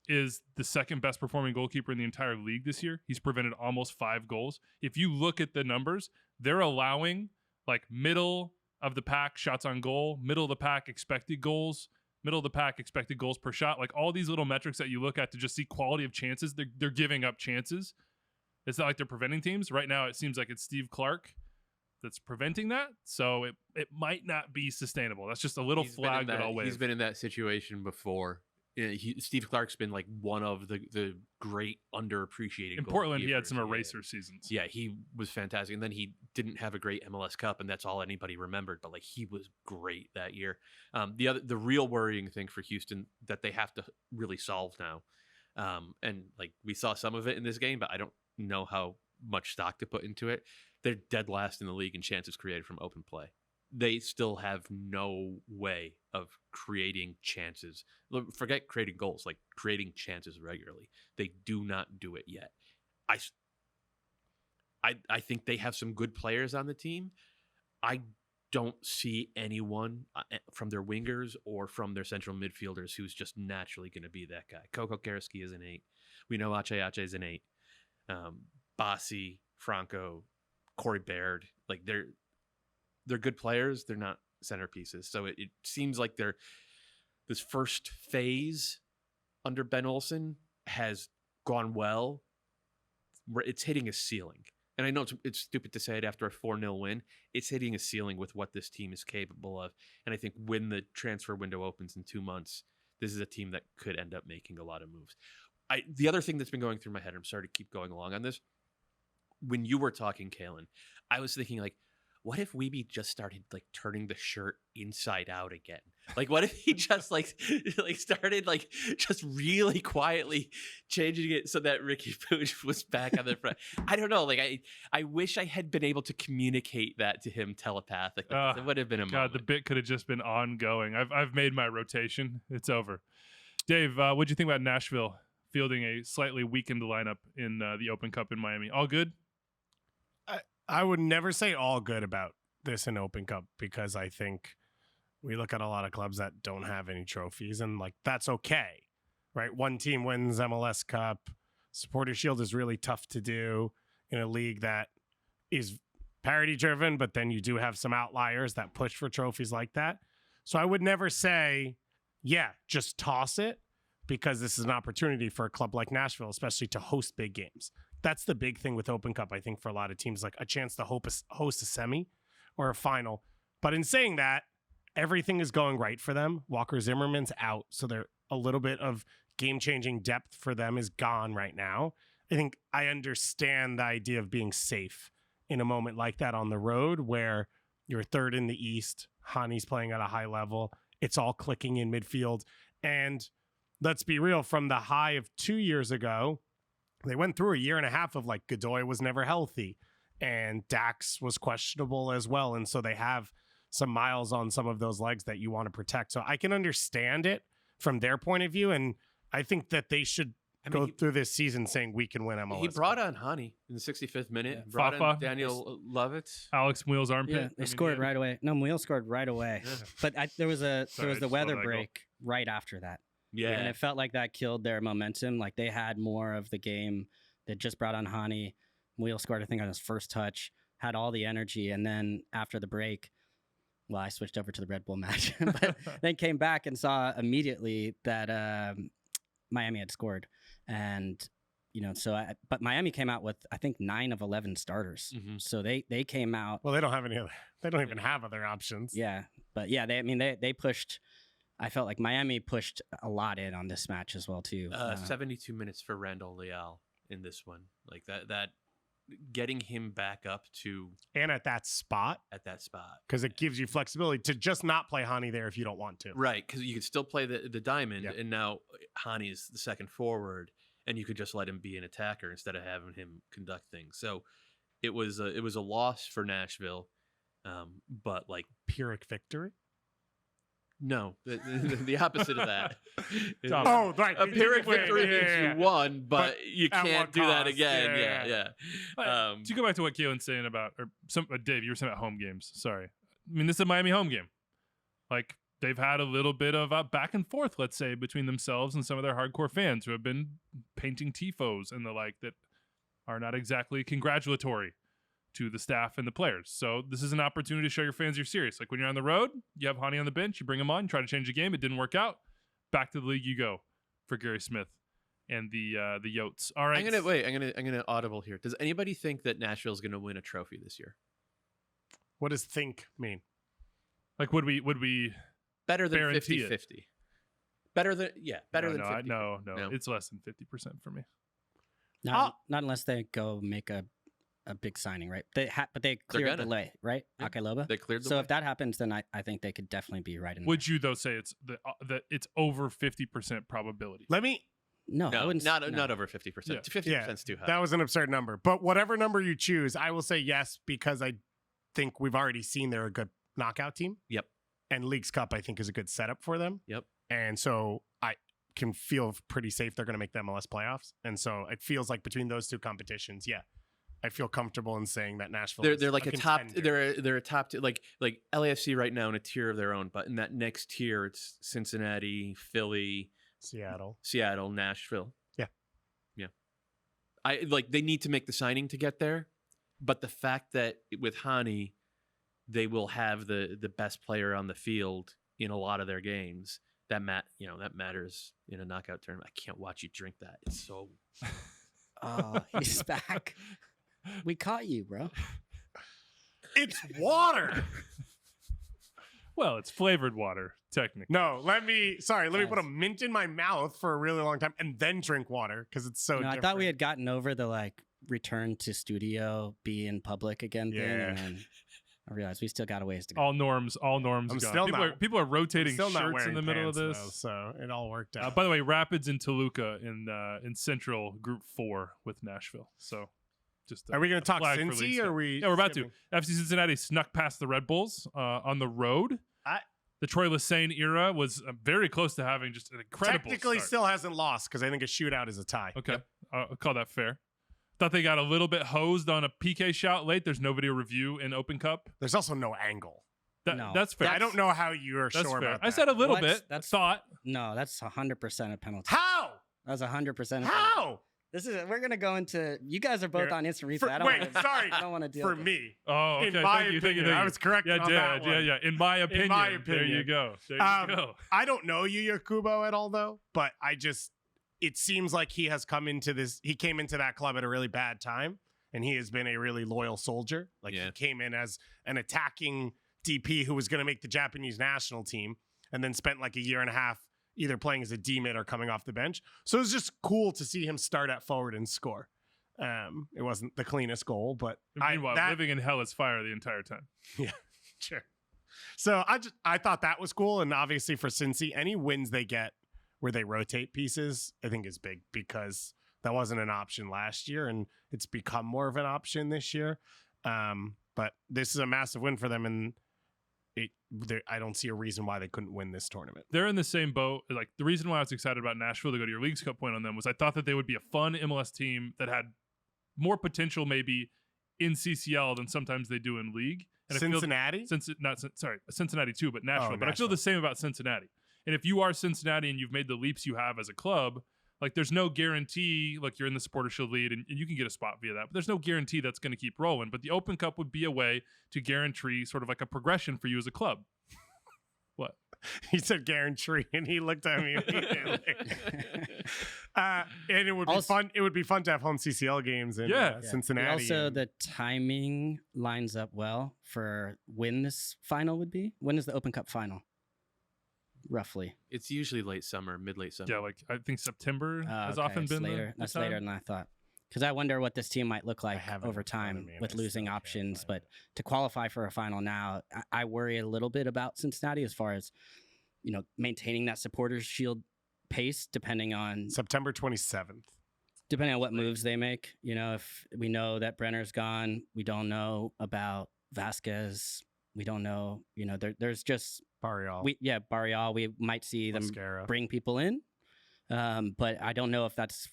is the 2nd best performing goalkeeper in the entire league this year. He's prevented almost 5 goals. If you look at the numbers, they're allowing like middle of the pack shots on goal, middle of the pack expected goals, middle of the pack expected goals per shot, like all these little metrics that you look at to just see quality of chances. They're giving up chances. It's not like they're preventing teams. Right now, it seems like it's Steve Clark that's preventing that. So it might not be sustainable. That's just a little flag that I'll wave. He's been in that situation before. Steve Clark's been like one of the great underappreciated. In Portland, he had goalkeepers. some eraser seasons. Yeah, he was fantastic. And then he didn't have a great MLS Cup, and that's all anybody remembered. But like, he was great that year. The real worrying thing for Houston that they have to really solve now, and like we saw some of it in this game, but I don't know how much stock to put into it. They're dead last in the league in chances created from open play. They still have no way of creating chances. Forget creating goals, like creating chances regularly. They do not do it yet. I think they have some good players on the team. I don't see anyone from their wingers or from their central midfielders who's just naturally going to be that guy. Coco Karaski is an 8. We know Ache is an 8. Bassi, Franco, Corey Baird, like they're good players. They're not centerpieces. So it seems like this first phase under Ben Olsen has gone well. Where it's hitting a ceiling. And I know it's stupid to say it after a 4-0 win. It's hitting a ceiling with what this team is capable of. And I think when the transfer window opens in 2 months, this is a team that could end up making a lot of moves. The other thing that's been going through my head, I'm sorry to keep going along on this. When you were talking, Kalen, I was thinking like, what if Weeby just started like turning the shirt inside out again? Like, what if he just like started like just really quietly changing it so that Riqui Puig was back on the front? I don't know. Like, I wish I had been able to communicate that to him telepathically. It would have been a moment. The bit could have just been ongoing. I've made my rotation. It's over. Dave, what'd you think about Nashville fielding a slightly weakened lineup in the Open Cup in Miami? All good? I would never say all good about this in Open Cup because I think we look at a lot of clubs that don't have any trophies, and like that's okay, right? One team wins MLS Cup. Supporter Shield is really tough to do in a league that is parity driven, but then you do have some outliers that push for trophies like that. So I would never say, yeah, just toss it, because this is an opportunity for a club like Nashville, especially to host big games. That's the big thing with Open Cup, I think, for a lot of teams, like a chance to host a semi or a final. But in saying that, everything is going right for them. Walker Zimmerman's out, so they're a little bit of game-changing depth for them is gone right now. I think I understand the idea of being safe in a moment like that on the road where you're third in the East, Hani's playing at a high level, it's all clicking in midfield. And let's be real, from the high of 2 years ago, they went through a year and a half of like Godoy was never healthy and Dax was questionable as well. And so they have some miles on some of those legs that you want to protect. So I can understand it from their point of view. And I think that they should go through this season saying we can win MLS. He brought on Hani in the 65th minute. Yeah. Brought Fafa. in Daniel Lovitz. Alex Muel's armpit. Yeah, they scored right away. No, Muel scored right away. Yeah. But there was Sorry, I the just saw weather that goal. break right after that. Yeah. And it felt like that killed their momentum. Like they had more of the game. They just brought on Hani. Muel scored, I think, on his first touch, had all the energy. And then after the break, well, I switched over to the Red Bull match, but then came back and saw immediately that Miami had scored. And, but Miami came out with, I think, 9 of 11 starters. Mhm. So they came out. Well, they don't have any other. They don't even have other options. Yeah. But yeah, they pushed. I felt like Miami pushed a lot in on this match as well, too. 72 minutes for Randall Leal in this one. Like that getting him back up to And at that spot, because it gives you flexibility to just not play Hani there if you don't want to. Right, because you could still play the diamond, Yep. and now Hani's the second forward, and you could just let him be an attacker instead of having him conduct things. So it was a loss for Nashville, but like Pyrrhic victory. no, the opposite of that. Oh, right. A Pyrrhic Wait, victory means yeah. you won, but you at can't what do that cost? again. Yeah. Yeah. To go back to what Keelan's saying about, or Dave, you were saying about home games. Sorry. I mean, this is a Miami home game. Like, they've had a little bit of a back and forth, let's say, between themselves and some of their hardcore fans who have been painting tifos and the like that are not exactly congratulatory to the staff and the players. So this is an opportunity to show your fans you're serious. Like when you're on the road, you have Hani on the bench, you bring him on, you try to change the game. It didn't work out. Back to the league you go for Gary Smith and the Yotes. All right. I'm gonna audible here. Does anybody think that Nashville's gonna win a trophy this year? What does think mean? Like would we Better than Guarantee it. 50-50. Better than better than 50. No, No. it's less than 50% for me. Not unless they go make a big signing, right? But they cleared the gonna. way, right? Yeah. Akeloba. They cleared the So way. if that happens, then I think they could definitely be right in. Would you though say it's that it's over 50% probability? Let me. there. No, I No, wouldn't. not over 50%. Yeah. 50% is too high. That was an absurd number. But whatever number you choose, I will say yes, because I think we've already seen they're a good knockout team. Yep. And Leagues Cup, I think, is a good setup for them. Yep. And so I can feel pretty safe they're going to make the MLS playoffs. And so it feels like between those two competitions, yeah, I feel comfortable in saying that Nashville. They're like a top. contender. They're a top. Like LAFC right now in a tier of their own. But in that next tier, it's Cincinnati, Philly, Seattle, Nashville. Yeah. They need to make the signing to get there, but the fact that with Hani, they will have the best player on the field in a lot of their games. That matters in a knockout tournament. I can't watch you drink that. It's so. Oh, he's back. We caught you, bro. It's water. Well, it's flavored water, technically. No, let me put a Yes. mint in my mouth for a really long time and then drink water because it's so No, I different. thought we had gotten over the return to studio, be in public again thing, and then I realized we still got a ways to go. All norms I'm gone. still People are rotating Still not shirts in wearing the middle of pants, this. though, so it all worked out. By the way, Rapids and Toluca in Central Group 4 with Nashville. So just Are we going to talk flag for Cincy Leagues or Cup. are we? Yeah, we're about skipping? to. FC Cincinnati snuck past the Red Bulls on the road. The Troy Lesesne era was very close to having just an incredible Technically, start. still hasn't lost because I think a shootout is a tie. Okay, I'll call that fair. Thought they got a little bit hosed on a PK shot late. There's no video review in Open Cup. There's also no angle. No. That's fair. I don't know how you are That's sure fair. about that. I said a little What? bit. That's- thought. No, that's 100% a penalty. How? That's 100%. How? This is. We're gonna go into. You guys are both Here. on instant replay. For, I don't wait, wanna, sorry. I don't want to deal For with it. me. Oh, okay. In my Thank you. opinion, I was correct Yeah, on that one. yeah. In my opinion. There you opinion. go. There you go. I don't know Yuya Kubo at all, though, but it seems like he came into that club at a really bad time, and he has been a really loyal soldier. Like, he came in as an attacking DP who was going to make the Japanese national team, and then spent like a year and a half either playing as a D mid or coming off the bench. So it was just cool to see him start at forward and score. It wasn't the cleanest goal, but Meanwhile, living in hell is fire the entire time. Yeah, sure. So I thought that was cool, and obviously for Cincy, any wins they get where they rotate pieces, I think is big, because that wasn't an option last year, and it's become more of an option this year. But this is a massive win for them, and I don't see a reason why they couldn't win this tournament. They're in the same boat. Like, the reason why I was excited about Nashville, to go to your Leagues Cup point on them, was I thought that they would be a fun MLS team that had more potential maybe in CCL than sometimes they do in league. And Cincinnati? Cincinnati too, but Nashville. But I feel Nashville. the same about Cincinnati. And if you are Cincinnati and you've made the leaps you have as a club, like, there's no guarantee, like, you're in the Supporter Shield lead and you can get a spot via that, but there's no guarantee that's going to keep rolling. But the Open Cup would be a way to guarantee sort of like a progression for you as a club. What? He said guarantee, and he looked at me immediately. And it would be fun. It would be fun to have home CCL games in Cincinnati. And also, and- the timing lines up well for when this final would be. When is the Open Cup final? Roughly. It's usually late summer, mid-late summer. Yeah, like, I think September has Okay, often it's been later. the That's time. later than I thought. Because I wonder what this team might look like have it over in front of time me, and with I losing still can't options. find But it. to qualify for a final now, I worry a little bit about Cincinnati as far as, maintaining that Supporters Shield pace, depending on September 27th. what moves they make. If we know that Brenner's gone, we don't know about Vasquez. We don't know. There's just Barrial. Barrial. We might see them Mascara. bring people in, but I don't know if that's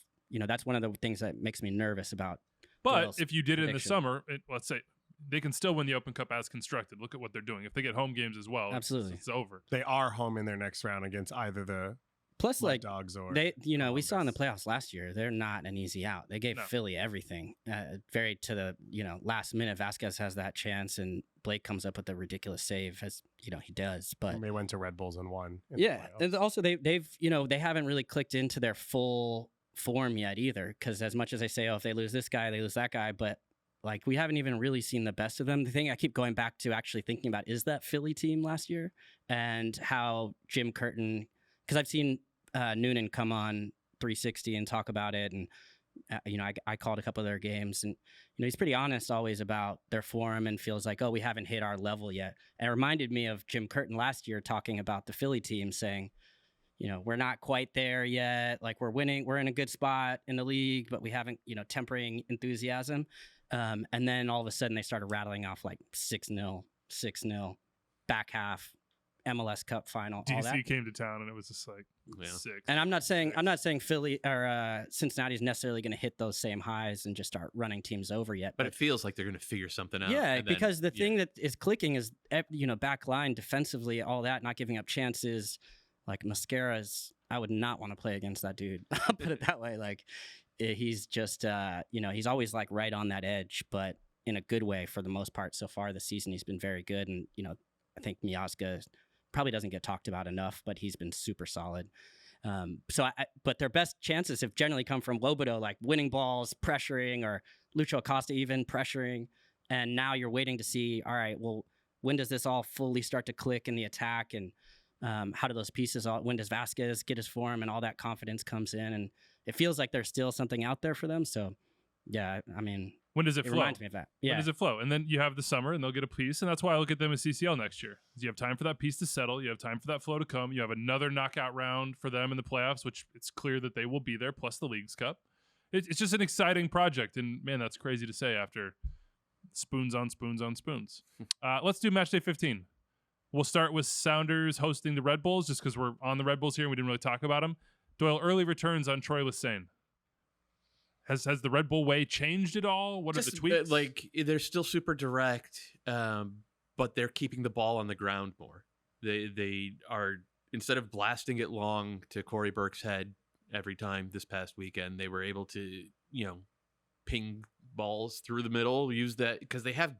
that's one of the things that makes me nervous about. But Doyle's if you did it in the prediction. summer, let's say they can still win the Open Cup as constructed. Look at what they're doing. If they get home games as well, Absolutely. it's over. They are home in their next round against either the Plus, White like Dogs or we saw in the Columbus. playoffs last year, they're not an easy out. They gave No. Philly everything, very to the last minute. Vasquez has that chance, and Blake comes up with a ridiculous save, as he does. But And they went to Red Bulls and won. in the yeah, playoffs. and also they haven't really clicked into their full form yet either. Because as much as they say, if they lose this guy, they lose that guy, but like, we haven't even really seen the best of them. The thing I keep going back to actually thinking about is that Philly team last year, and how Jim Curtin, because I've seen Noonan come on 360 and talk about it, and I called a couple of their games, and he's pretty honest always about their form, and feels like, we haven't hit our level yet. And it reminded me of Jim Curtin last year talking about the Philly team, saying, we're not quite there yet. Like, we're winning, we're in a good spot in the league, but we haven't, tempering enthusiasm. And then all of a sudden they started rattling off like 6-0, 6-0, back half, MLS Cup final, all DC that. came to town and it was just like Yeah. sick. And I'm not saying Philly or Cincinnati is necessarily going to hit those same highs and just start running teams over yet. But it feels like they're going to figure something out. Yeah, and then- because the thing that is clicking is back line defensively, all that, not giving up chances. Like, Mascara's, I would not want to play against that dude. I'll put it that way. Like, he's just he's always like right on that edge, but in a good way for the most part. So far this season he's been very good, and I think Miazga probably doesn't get talked about enough, but he's been super solid. But their best chances have generally come from Lobodo, like winning balls, pressuring, or Lucho Acosta even pressuring. And now you're waiting to see, all right, well, when does this all fully start to click in the attack? And how do those pieces, when does Vasquez get his form and all that confidence comes in? And it feels like there's still something out there for them. So, yeah, I mean, When does it it flow? reminds me of that. Yeah. When does it flow? And then you have the summer and they'll get a piece. And that's why I look at them as CCL next year. You have time for that piece to settle. You have time for that flow to come. You have another knockout round for them in the playoffs, which it's clear that they will be there, plus the Leagues Cup. It's just an exciting project. And man, that's crazy to say after spoons on spoons on spoons. Let's do Matchday 15. We'll start with Sounders hosting the Red Bulls, just because we're on the Red Bulls here and we didn't really talk about them. Doyle, early returns on Troy Lesesne. Has the Red Bull way changed at all? What are the tweaks? Like they're still super direct, but they're keeping the ball on the ground more. They are, instead of blasting it long to Corey Burke's head every time this past weekend, they were able to, ping balls through the middle, use that because they have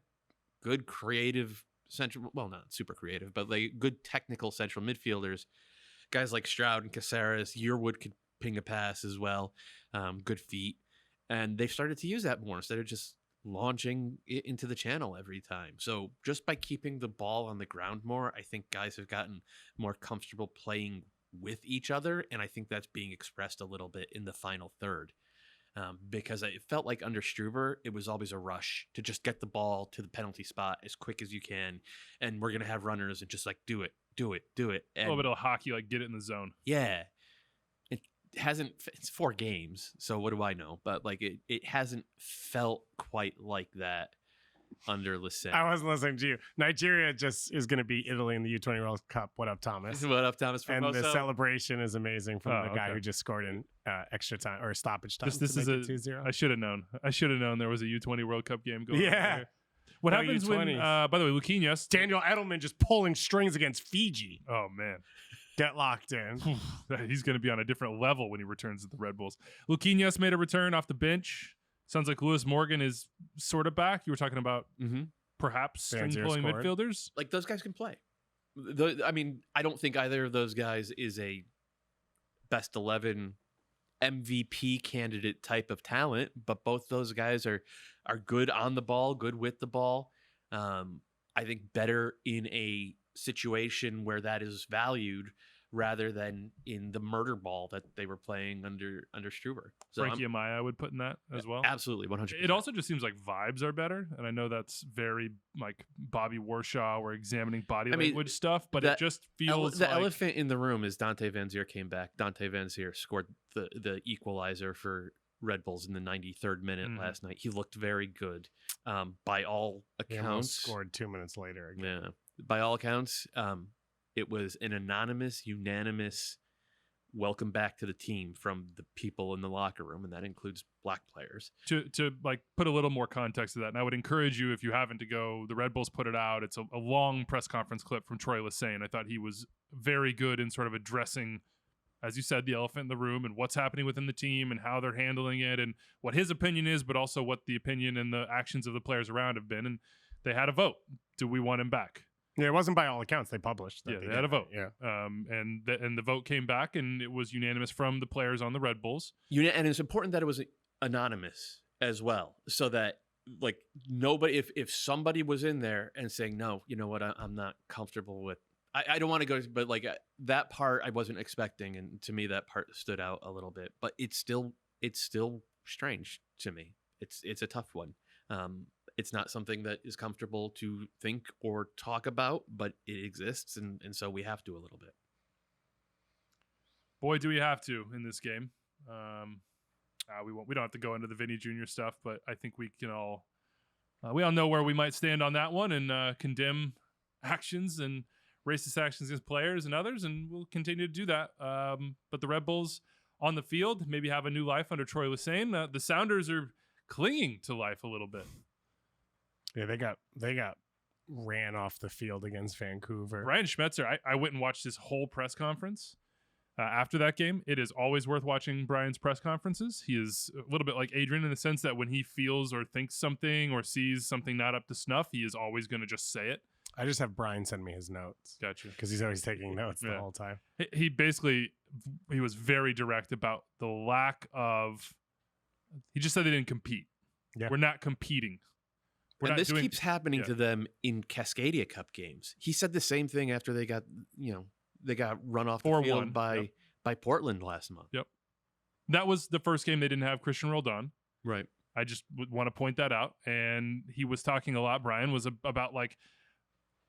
good creative central, well, not super creative, but like good technical central midfielders. Guys like Stroud and Caceres, Yearwood could ping a pass as well. Good feet. And they've started to use that more instead of just launching it into the channel every time. So just by keeping the ball on the ground more, I think guys have gotten more comfortable playing with each other. And I think that's being expressed a little bit in the final third. Because it felt like under Struber, it was always a rush to just get the ball to the penalty spot as quick as you can. And we're going to have runners and just like, do it. And, a little bit of hockey, like get it in the zone. Yeah. It's 4 games, so what do I know? But like it hasn't felt quite like that under Lesesne. I wasn't listening to you. Nigeria just is going to beat Italy in the U20 World Cup. What up, Thomas? What up, Thomas? And the celebration is amazing from the guy who just scored in extra time or stoppage time. This is 2-0. I should have known. There was a U20 World Cup game going on there. What happens when, by the way, Luquinhas. Daniel Edelman just pulling strings against Fiji. Oh, man. Get locked in. He's going to be on a different level when he returns to the Red Bulls. Luquinhas made a return off the bench. Sounds like Lewis Morgan is sort of back. You were talking about perhaps string-pulling midfielders. Like, those guys can play. I don't think either of those guys is a best 11 MVP candidate type of talent, but both those guys are good on the ball, good with the ball. I think better in a situation where that is valued rather than in the murder ball that they were playing under Struber. So Frankie Amaya would put in that as well. Absolutely, 100%. It also just seems like vibes are better, and I know that's very like Bobby Warshaw or examining body language stuff, but it just feels the elephant in the room is Dante Van Zier came back. Dante Van Zier scored the equalizer for Red Bulls in the 93rd minute last night. He looked very good by all accounts. He scored 2 minutes later again. Yeah. By all accounts, it was an anonymous, unanimous welcome back to the team from the people in the locker room, and that includes black players. To like put a little more context to that, and I would encourage you, if you haven't, to go. The Red Bulls put it out. It's a long press conference clip from Troy Lesesne. I thought he was very good in sort of addressing, as you said, the elephant in the room and what's happening within the team and how they're handling it and what his opinion is, but also what the opinion and the actions of the players around have been. And they had a vote. Do we want him back? Yeah, it wasn't by all accounts. They published. They had a vote. Yeah. And the vote came back, and it was unanimous from the players on the Red Bulls. And it's important that it was anonymous as well, so that like nobody, if somebody was in there and saying, no, you know what, I'm not comfortable with. I don't want to go, but like that part I wasn't expecting, and to me that part stood out a little bit. But it's still strange to me. It's a tough one. It's not something that is comfortable to think or talk about, but it exists, and so we have to a little bit. Boy, do we have to in this game. We don't have to go into the Vinny Jr. stuff, but I think we can all know where we might stand on that one and condemn actions and racist actions against players and others, and we'll continue to do that. But the Red Bulls on the field maybe have a new life under Troy Lesesne. The Sounders are clinging to life a little bit. Yeah, they got ran off the field against Vancouver. Ryan Schmetzer, I went and watched his whole press conference after that game. It is always worth watching Brian's press conferences. He is a little bit like Adrian in the sense that when he feels or thinks something or sees something not up to snuff, he is always going to just say it. I just have Brian send me his notes. Gotcha. Because he's always taking notes the whole time. He was very direct about the lack of. He just said they didn't compete. Yeah. We're not competing. This keeps happening to them in Cascadia Cup games. He said the same thing after they got run off the field by Portland last month. Yep. That was the first game they didn't have Christian Roldan. Right. I just want to point that out. And he was talking a lot, Brian, was about like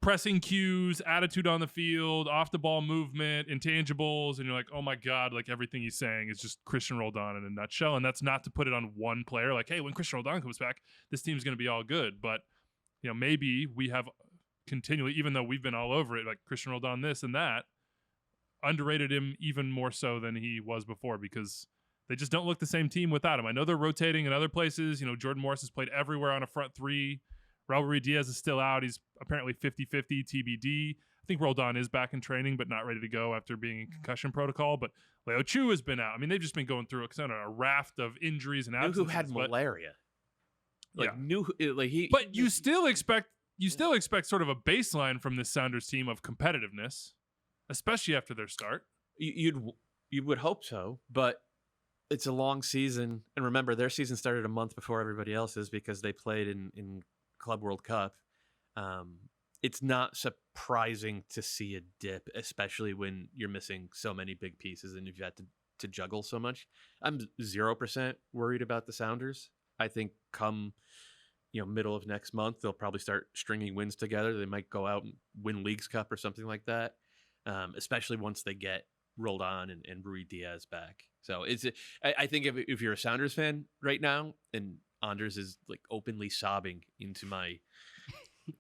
pressing cues, attitude on the field, off the ball movement, intangibles, and you're like, oh my God, like everything he's saying is just Christian Roldan in a nutshell. And that's not to put it on one player, like, hey, when Christian Roldan comes back, this team's going to be all good. But, maybe we have continually, even though we've been all over it, like Christian Roldan this and that, underrated him even more so than he was before, because They just don't look the same team without him. I know they're rotating in other places. You know, Jordan Morris has played everywhere on a front three. Rivalry Diaz is still out. He's apparently 50-50 TBD. I think Roldan is back in training, but not ready to go after being in concussion protocol. But Leo Chu has been out. I mean, they've just been going through a raft of injuries and absences. Knew who had malaria. But you still expect sort of a baseline from this Sounders team of competitiveness, especially after their start. You would hope so, but it's a long season, and remember their season started a month before everybody else's because they played in Club World Cup. It's not surprising to see a dip, especially when you're missing so many big pieces and you've had to juggle so much. I'm 0% worried about the Sounders. I think come middle of next month, they'll probably start stringing wins together. They might go out and win Leagues Cup or something like that, especially once they get Roldan and Rui Diaz back. So I think if you're a Sounders fan right now, and Anders is like openly sobbing into my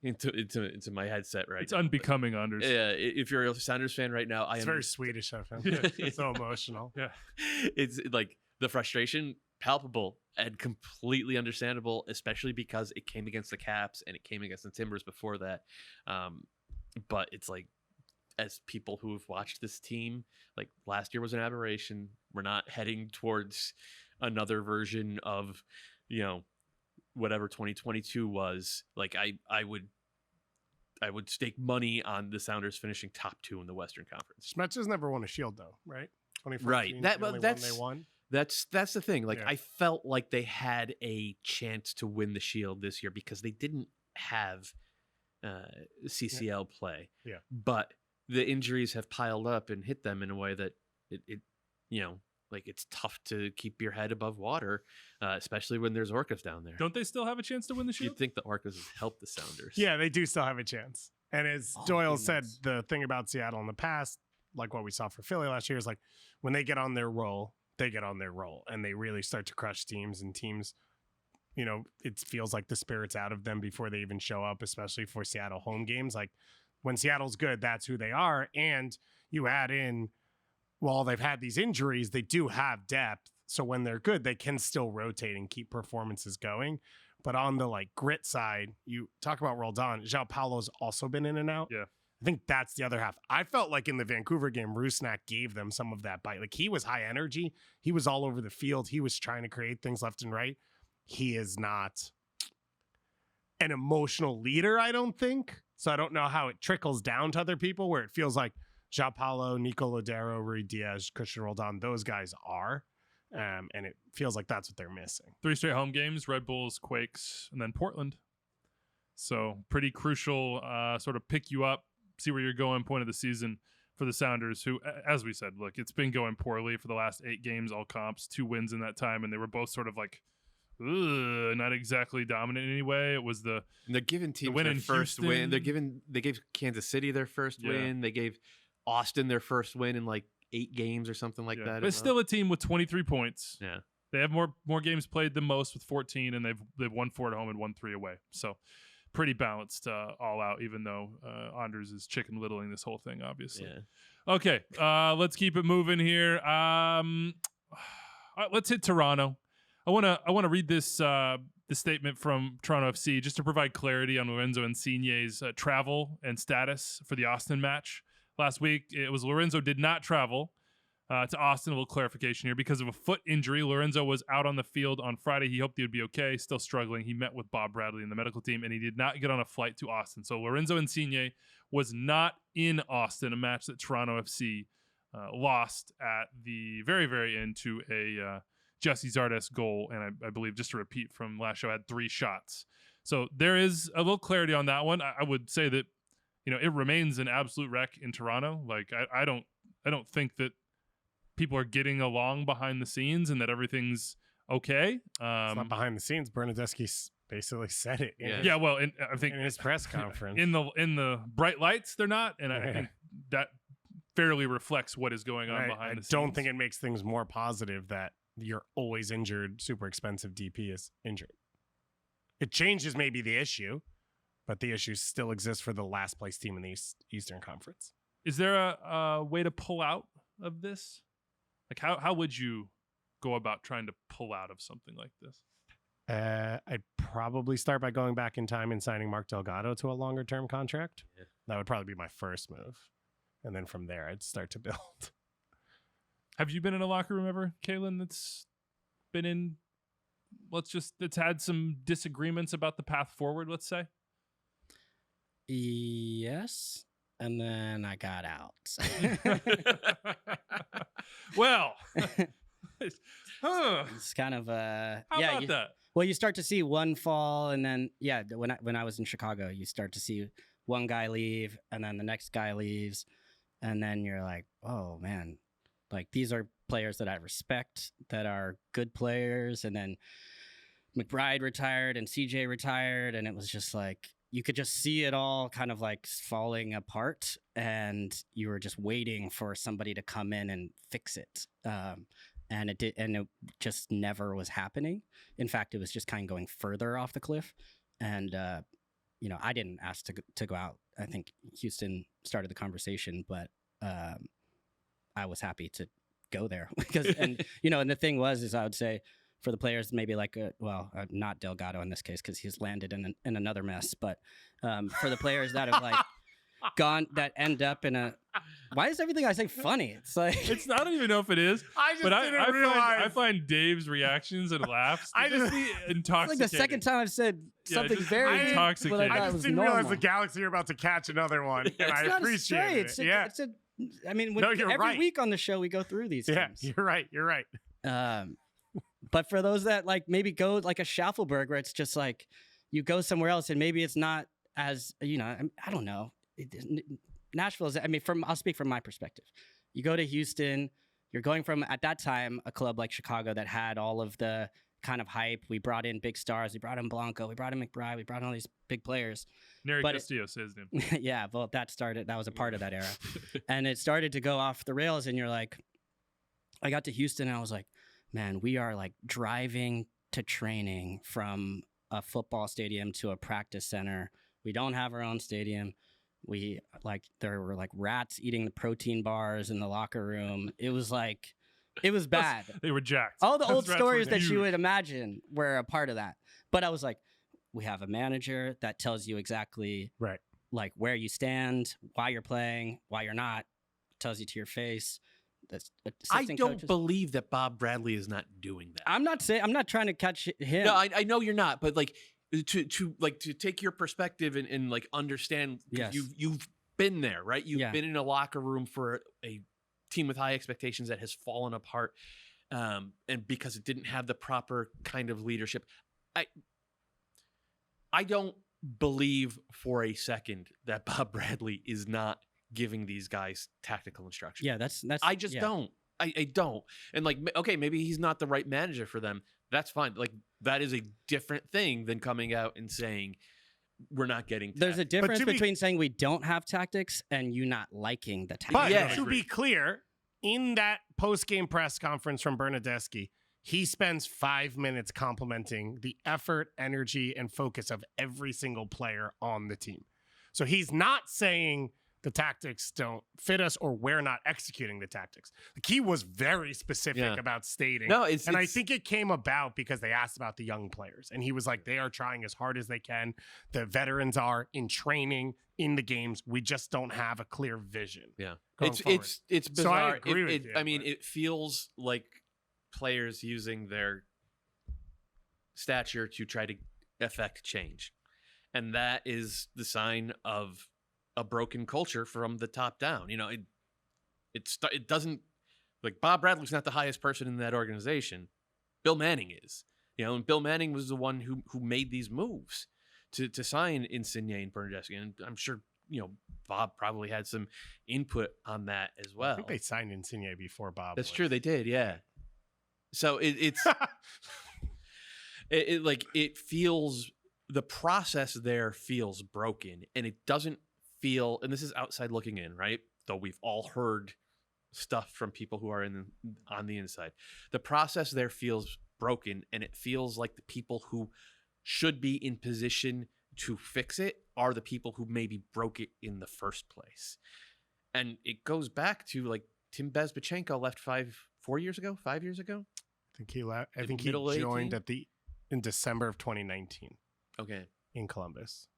into my headset right it's now. Unbecoming, Anders. Yeah, if you're a Sounders fan right now, It's very Swedish of him. It's so emotional. Yeah. It's like the frustration palpable and completely understandable, especially because it came against the Caps and it came against the Timbers before that. But it's like, as people who have watched this team, like last year was an aberration. We're not heading towards another version of, whatever 2022 was. Like I would stake money on the Sounders finishing top 2 in the Western Conference. Schmetz never won a Shield though, right? 2014, Right. That's they won. That's the thing. Like Yeah. I felt like they had a chance to win the Shield this year because they didn't have CCL play. Yeah. But the injuries have piled up and hit them in a way that it like it's tough to keep your head above water, especially when there's Orcas down there. Don't they still have a chance to win the Shield? You'd think the Orcas would help the Sounders. Yeah, they do still have a chance. And as Doyle said, the thing about Seattle in the past, like what we saw for Philly last year, is like when they get on their roll, and they really start to crush teams, and teams, it feels like the spirit's out of them before they even show up, especially for Seattle home games. Like when Seattle's good, that's who they are. And you add in, while they've had these injuries, they do have depth. So when they're good, they can still rotate and keep performances going. But on the like grit side, you talk about Roldan. João Paulo's also been in and out. Yeah. I think that's the other half. I felt like in the Vancouver game, Rusnak gave them some of that bite. Like he was high energy. He was all over the field. He was trying to create things left and right. He is not an emotional leader, I don't think. So I don't know how it trickles down to other people where it feels like João Paulo, Nico Lodero, Rui Diaz, Christian Roldan, those guys are. And it feels like that's what they're missing. 3 straight home games: Red Bulls, Quakes, and then Portland. So pretty crucial, sort of pick you up, see where you're going, point of the season for the Sounders, who, as we said, look, it's been going poorly for the last 8 games, all comps, 2 wins in that time, and they were both sort of like, not exactly dominant in any way. It was they're giving teams win their in first Houston. win. They gave Kansas City their first win. They gave Austin their first win in like 8 games or something like that. But it's still a team with 23 points. Yeah. They have more games played than most with 14, and they've won 4 at home and won 3 away. So pretty balanced all out, even though Anders is chicken littling this whole thing, obviously. Yeah. Okay, let's keep it moving here. Let's hit Toronto. I want to read this statement from Toronto FC just to provide clarity on Lorenzo Insigne's travel and status for the Austin match. Last week, it was Lorenzo did not travel to Austin. A little clarification here. Because of a foot injury, Lorenzo was out on the field on Friday. He hoped he would be okay, still struggling. He met with Bob Bradley and the medical team, and he did not get on a flight to Austin. So Lorenzo Insigne was not in Austin, a match that Toronto FC lost at the very, very end to a Jesse Zardes goal. And I believe, just to repeat from last show, had 3 shots. So there is a little clarity on that one. I would say that, it remains an absolute wreck in Toronto. Like I don't think that people are getting along behind the scenes and that everything's okay. It's not behind the scenes. Bernadeschi basically said it. Yeah. Well, I think in his press conference, in the bright lights, they're not, and I think that fairly reflects what is going on behind the scenes. I don't think it makes things more positive that your always injured, super expensive DP is injured. It changes maybe the issue, but the issue still exists for the last place team in the Eastern Conference. Is there a way to pull out of this? Like how would you go about trying to pull out of something like this? I'd probably start by going back in time and signing Mark Delgado to a longer term contract. Yeah. That would probably be my first move. And then from there, I'd start to build. Have you been in a locker room ever, Kaylin, that's been in, that's had some disagreements about the path forward, let's say? Yes. And then I got out. Well, It's kind of how about that? Well, you start to see one fall, and then when I was in Chicago, you start to see one guy leave, and then the next guy leaves, and then you're like, oh man, like these are players that I respect, that are good players, and then McBride retired and CJ retired, and it was just like you could just see it all kind of like falling apart, and you were just waiting for somebody to come in and fix it. And it just never was happening. In fact, it was just kind of going further off the cliff. And I didn't ask to go out. I think Houston started the conversation, but I was happy to go there because, and the thing was, I would say for the players, maybe like not Delgado in this case because he's landed in another mess, but for the players that have like gone, that end up in a. Why is everything I say funny? It's like I don't even know if it is. I just But didn't realize. I find Dave's reactions and laughs to I just just- be it's intoxicating. like the second time I've said something just very intoxicating. what I I thought just was didn't normal. realize the Galaxy are about to catch another one, and It's I not appreciate straight. it. It's I mean, No, you're every right. week on the show we go through these Yeah, teams. you're right. You're right. But for those that like maybe go like a Schaffelberg where it's just like you go somewhere else and maybe it's not as I don't know. Nashville is. I mean, I'll speak from my perspective. You go to Houston. You're going from at that time a club like Chicago that had all of the kind of hype. We brought in big stars. We brought in Blanco. We brought in McBride. We brought in all these big players. Neri but Castillo says his name. Yeah, well, that was a part of that era. And it started to go off the rails, and you're like, I got to Houston, and I was like, man, we are like driving to training from a football stadium to a practice center. We don't have our own stadium. There were like rats eating the protein bars in the locker room. It was bad. They were jacked. All the Those old rats stories were that you huge. would imagine were a part of that. But I was like, we have a manager that tells you exactly Right. like where you stand, why you're playing, why you're not, tells you to your face. I Assistant don't coaches. believe that Bob Bradley is not doing that. I'm not trying to catch him. No, I know you're not, but like to take your perspective and like understand 'cause Yes. you've been there, right? You've Yeah. been in a locker room for a team with high expectations that has fallen apart, and because it didn't have the proper kind of leadership. I don't believe for a second that Bob Bradley is not giving these guys tactical instruction. Yeah, that's. I just don't. I don't. And like, okay, maybe he's not the right manager for them. That's fine. Like, that is a different thing than coming out and saying we're not getting. There's a tactics." difference to be- between saying we don't have tactics and you not liking the tactics. But Yeah. to be clear, in that post-game press conference from Bernadeschi, he spends 5 minutes complimenting the effort, energy, and focus of every single player on the team. So he's not saying the tactics don't fit us or we're not executing the tactics. Like, he was very specific Yeah. about stating. No, I think it came about because they asked about the young players. And he was like, they are trying as hard as they can. The veterans are in training, in the games. We just don't have a clear vision. Yeah, going forward. it's So I bizarre. agree with you, I mean, but- it feels like players using their stature to try to affect change, and that is the sign of a broken culture from the top down. It doesn't, like, Bob Bradley's not the highest person in that organization. Bill Manning is. And Bill Manning was the one who made these moves to sign Insigne and Bernadeschi, and I'm sure Bob probably had some input on that as well. I think they signed Insigne before Bob. That's was. true, they did, yeah. So it's it feels, the process there feels broken, and it doesn't feel, and this is outside looking in, right? Though we've all heard stuff from people who are on the inside. The process there feels broken, and it feels like the people who should be in position to fix it are the people who maybe broke it in the first place. And it goes back to like Tim Bezbachenko left 5 years ago. think he left. I think he Middle 18? joined in December of 2019 Okay. in Columbus.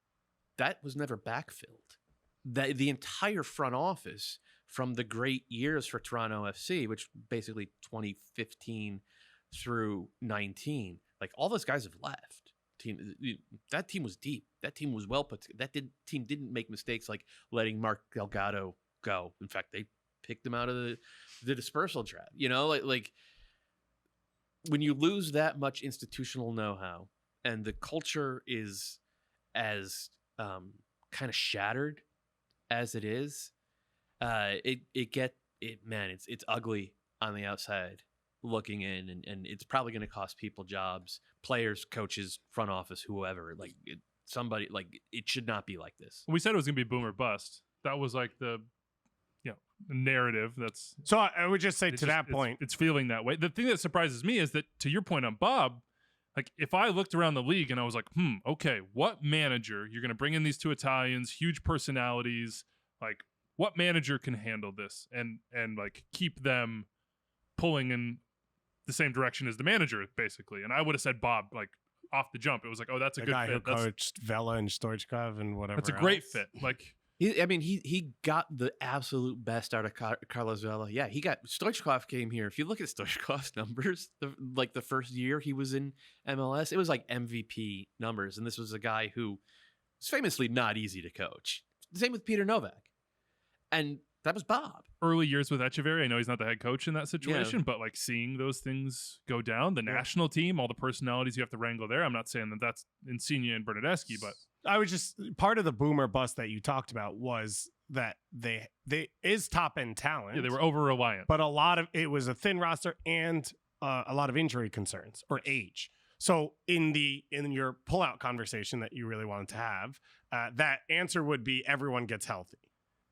That was never backfilled. The entire front office from the great years for Toronto FC, which basically 2015 through 19, like all those guys have left. That team was deep. That team was well put. Team didn't make mistakes like letting Mark Delgado go. In fact, they picked him out of the dispersal trap. You know, like when you lose that much institutional know-how and the culture is as kind of shattered as it is, it's ugly on the outside looking in, and it's probably going to cost people jobs, players, coaches, front office, whoever. Like somebody, like it should not be like this. We said it was going to be boom or bust. That was like the narrative. That's So I would just say to that point, it's feeling that way. The thing that surprises me is that, to your point on Bob, like if I looked around the league and I was like, okay, what manager, you're going to bring in these two Italians, huge personalities, like what manager can handle this and like keep them pulling in the same direction as the manager, basically. And I would have said Bob, like off the jump. It was like, oh, that's a the good guy fit. who coached Vela and Stoichkov and whatever. That's a great else. fit. Like He got the absolute best out of Carlos Vela. Yeah, Stoichkov came here. If you look at Stoichkov's numbers, the first year he was in MLS, it was like MVP numbers. And this was a guy who was famously not easy to coach. Same with Peter Novak. And that was Bob. early years with Echeverry, I know he's not the head coach in that situation, but like seeing those things go down, the national team, all the personalities you have to wrangle there. I'm not saying that that's Insigne and Bernardeschi, but I was just part of the boomer bust that you talked about was that they is top end talent. yeah, they were over reliant. but a lot of it was a thin roster and a lot of injury concerns or age. So in your pullout conversation that you really wanted to have, that answer would be everyone gets healthy,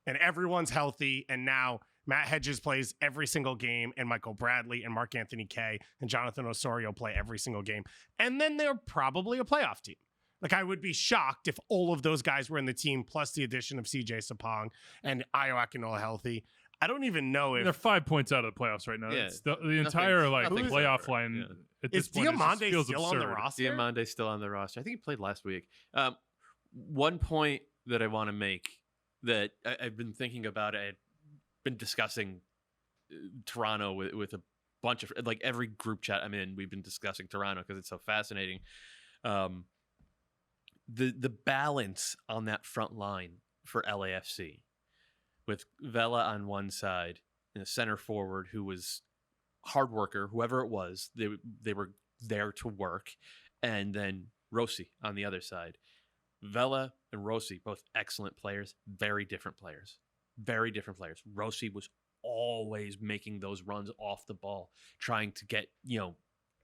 and everyone's healthy, and now Matt Hedges plays every single game, and Michael Bradley and Mark Anthony Kaye and Jonathan Osorio play every single game, and then they're probably a playoff team. Like, I would be shocked if all of those guys were in the team, plus the addition of CJ Sapong and Ayo Akinola healthy. I don't even know if they're 5 points out of the playoffs right now. Yeah, It's the entire nothing's playoff over. line. Yeah. At this is point, it just Diamande feels still on the absurd. roster. Diamande's still on the roster. I think he played last week. One point that I want to make that I've been thinking about, I've been discussing Toronto with a bunch of, like, every group chat I'm in, we've been discussing Toronto because it's so fascinating. The balance on that front line for LAFC with Vela on one side and a center forward who was hard worker, whoever it was, they were there to work, and then Rossi on the other side. Vela and Rossi, both excellent players, very different players. Rossi was always making those runs off the ball, trying to get,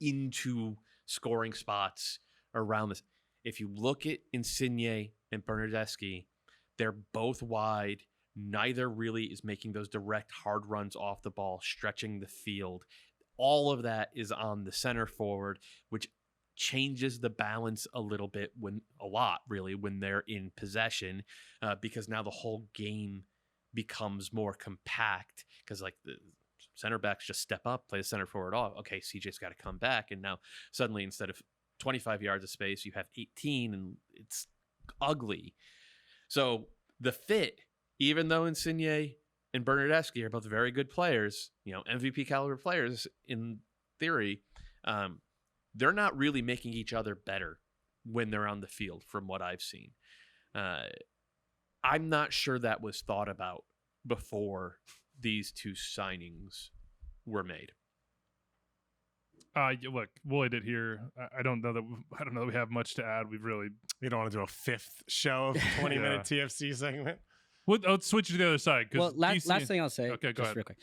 into scoring spots around this. If you look at Insigne and Bernardeschi, they're both wide. Neither really is making those direct hard runs off the ball, stretching the field. All of that is on the center forward, which changes the balance a lot when they're in possession, because now the whole game becomes more compact, because like the center backs just step up, play the center forward off. Okay, CJ's got to come back, and now suddenly instead of 25 yards of space, you have 18, and it's ugly. So the fit, even though Insigne and Bernardeschi are both very good players, MVP caliber players in theory, they're not really making each other better when they're on the field from what I've seen. I'm not sure that was thought about before these two signings were made. Look, Wooly did here. I don't know that we have much to add. We don't want to do a fifth show of 20-minute TFC segment. Let's switch to the other side. Well, last thing I'll say, okay, go ahead. real quick.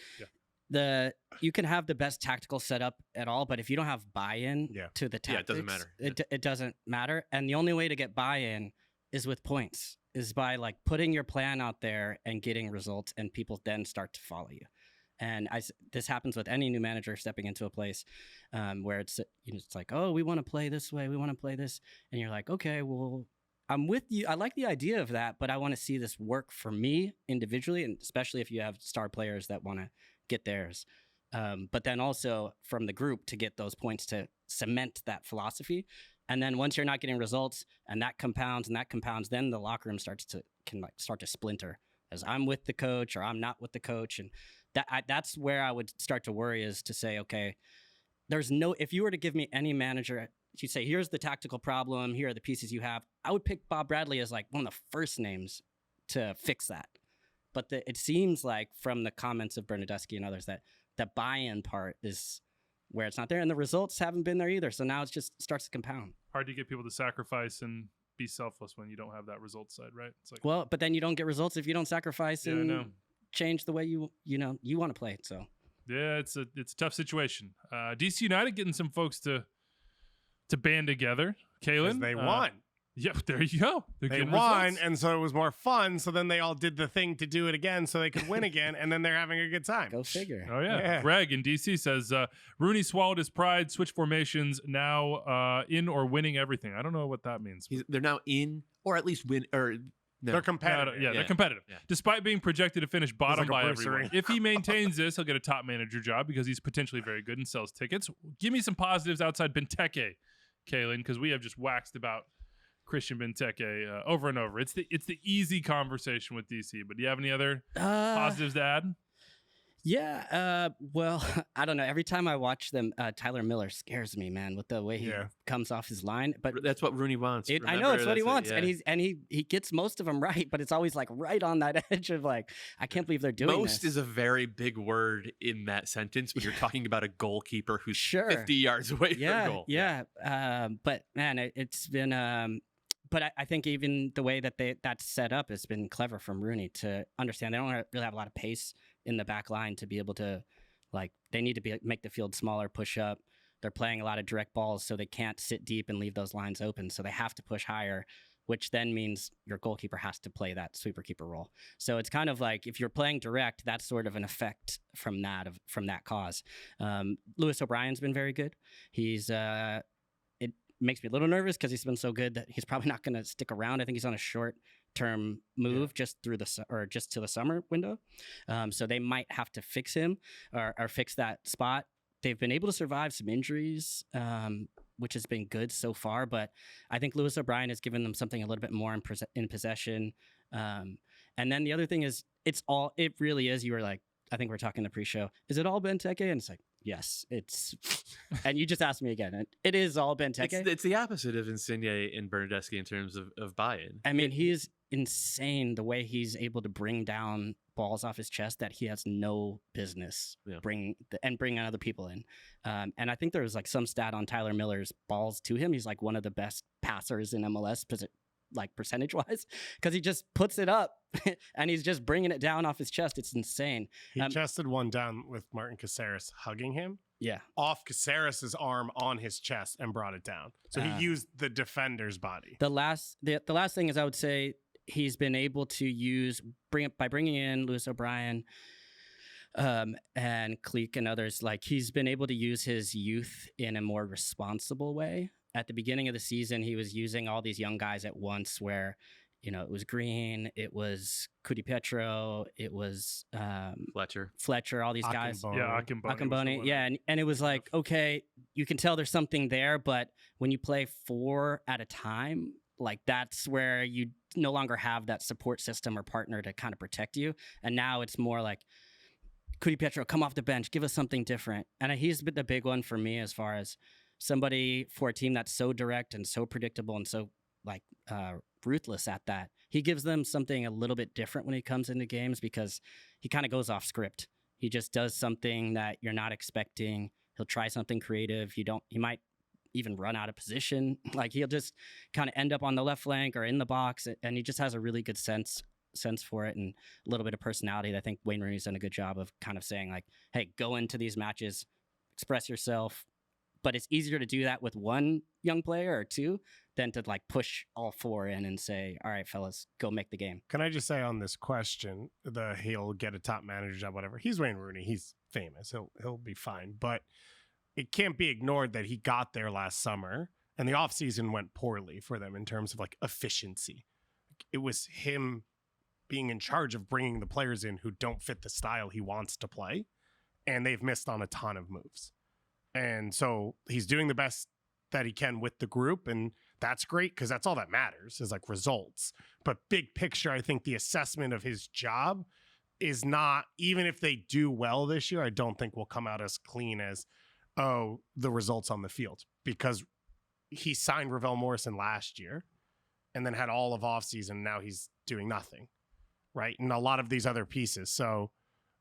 Yeah. You can have the best tactical setup at all, but if you don't have buy-in to the tactics, it doesn't matter. It doesn't matter. And the only way to get buy-in is with points, is by like putting your plan out there and getting results, and people then start to follow you. And this happens with any new manager stepping into a place where it's like, oh, we want to play this way, we want to play this, and you're like, okay, well, I'm with you. I like the idea of that, but I want to see this work for me individually, and especially if you have star players that want to get theirs. but then also from the group to get those points to cement that philosophy. And then once you're not getting results and that compounds, then the locker room can start to splinter as I'm with the coach or I'm not with the coach. And that's where I would start to worry, is to say, okay, if you were to give me any manager, you say, here's the tactical problem, here are the pieces you have, I would pick Bob Bradley as like one of the first names to fix that. But it seems like from the comments of Bernardeschi and others that the buy-in part is where it's not there, and the results haven't been there either. So now it just starts to compound. Hard to get people to sacrifice and be selfless when you don't have that results side, right? It's like, well, but then you don't get results if you don't sacrifice and change the way you want to play. So yeah, it's a tough situation. DC United getting some folks to band together. Kalen, they won. Yeah, there you go. They won, and so it was more fun. So then they all did the thing to do it again so they could win again, and then they're having a good time. Go figure. Oh, yeah. Greg in DC says, Rooney swallowed his pride, switch formations, now in or winning everything. I don't know what that means. They're now in, or at least win, or... No. They're competitive. They're competitive. Yeah. Despite being projected to finish bottom by everyone. If he maintains this, he'll get a top manager job because he's potentially very good and sells tickets. Give me some positives outside Benteke, Kalen, because we have just waxed about Christian Benteke over and over. It's the easy conversation with DC, but do you have any other positives to add? Yeah, well, I don't know. Every time I watch them, Tyler Miller scares me, man, with the way he comes off his line. But that's what Rooney wants. I know it's what he wants, and he gets most of them right. But it's always like right on that edge of like, I can't believe they're doing most this. Is a very big word in that sentence when you're talking about a goalkeeper who's 50 yards away from goal. But man, it's been. But I think even the way that that's set up has been clever from Rooney to understand they don't really have a lot of pace in the back line to be able to, like, they need to make the field smaller, push up. They're playing a lot of direct balls, so they can't sit deep and leave those lines open. So they have to push higher, which then means your goalkeeper has to play that sweeper keeper role. So it's kind of like if you're playing direct, that's sort of an effect from that cause. Lewis O'Brien's been very good. He's it makes me a little nervous because he's been so good that he's probably not going to stick around. I think he's on a short-term move just to the summer window. So they might have to fix him or fix that spot. They've been able to survive some injuries, which has been good so far. But I think Lewis O'Brien has given them something a little bit more in possession. And then the other thing is, it really is. You were like, I think we're talking the pre-show. Is it all Benteke? And it's like, yes, it's. And you just asked me again. It is all Benteke. It's the opposite of Insigne and Bernardeschi in terms of buy-in. I mean, he is insane the way he's able to bring down balls off his chest that he has no business bring other people in. And I think there was like some stat on Tyler Miller's balls to him. He's like one of the best passers in MLS, like percentage wise, because he just puts it up and he's just bringing it down off his chest. It's insane. He chested one down with Martin Caceres hugging him. Yeah. Off Caceres' arm on his chest and brought it down. So he used the defender's body. The last thing is, I would say he's been able to by bringing in Lewis O'Brien and Cleek and others, like he's been able to use his youth in a more responsible way. At the beginning of the season, he was using all these young guys at once where, it was Green, it was Cudi Petro, it was Fletcher, all these guys. Yeah, Akimboni. Yeah, and it was like, okay, you can tell there's something there, but when you play 4 at a time, like that's where you no longer have that support system or partner to kind of protect you. And now it's more like, Cudi Petro, come off the bench, give us something different. And he's been the big one for me as far as somebody for a team that's so direct and so predictable and so like ruthless at that. He gives them something a little bit different when he comes into games because he kind of goes off script. He just does something that you're not expecting. He'll try something creative. He might even run out of position. Like he'll just kind of end up on the left flank or in the box, and he just has a really good sense for it and a little bit of personality that I think Wayne Rooney's done a good job of kind of saying like, hey, go into these matches, express yourself. But it's easier to do that with one young player or two than to like push all 4 in and say, all right, fellas, go make the game. Can I just say on this question, he'll get a top manager job, whatever. He's Wayne Rooney. He's famous. He'll be fine. But it can't be ignored that he got there last summer and the offseason went poorly for them in terms of like efficiency. It was him being in charge of bringing the players in who don't fit the style he wants to play. and they've missed on a ton of moves. And so he's doing the best that he can with the group, and that's great because that's all that matters is like results. But big picture, I think the assessment of his job is not, even if they do well this year, I don't think will come out as clean as, oh, the results on the field, because he signed Ravel Morrison last year and then had all of offseason. Now he's doing nothing, right? And a lot of these other pieces. So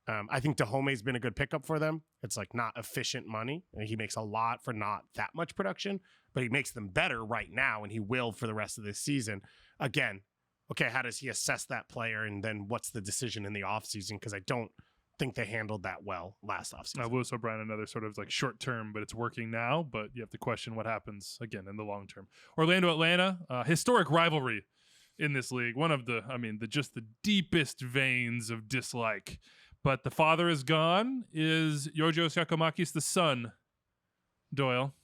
I think Dahome's been a good pickup for them. It's like not efficient money. He makes a lot for not that much production, but he makes them better right now, and he will for the rest of this season. Again, okay, how does he assess that player, and then what's the decision in the offseason? Because I don't think they handled that well last offseason. Lewis O'Brien, another sort of like short term, but it's working now. But you have to question what happens again in the long term. Orlando, Atlanta, historic rivalry in this league. One of the deepest veins of dislike. But the father is gone. Is Giorgio Chiellini the son? Doyle.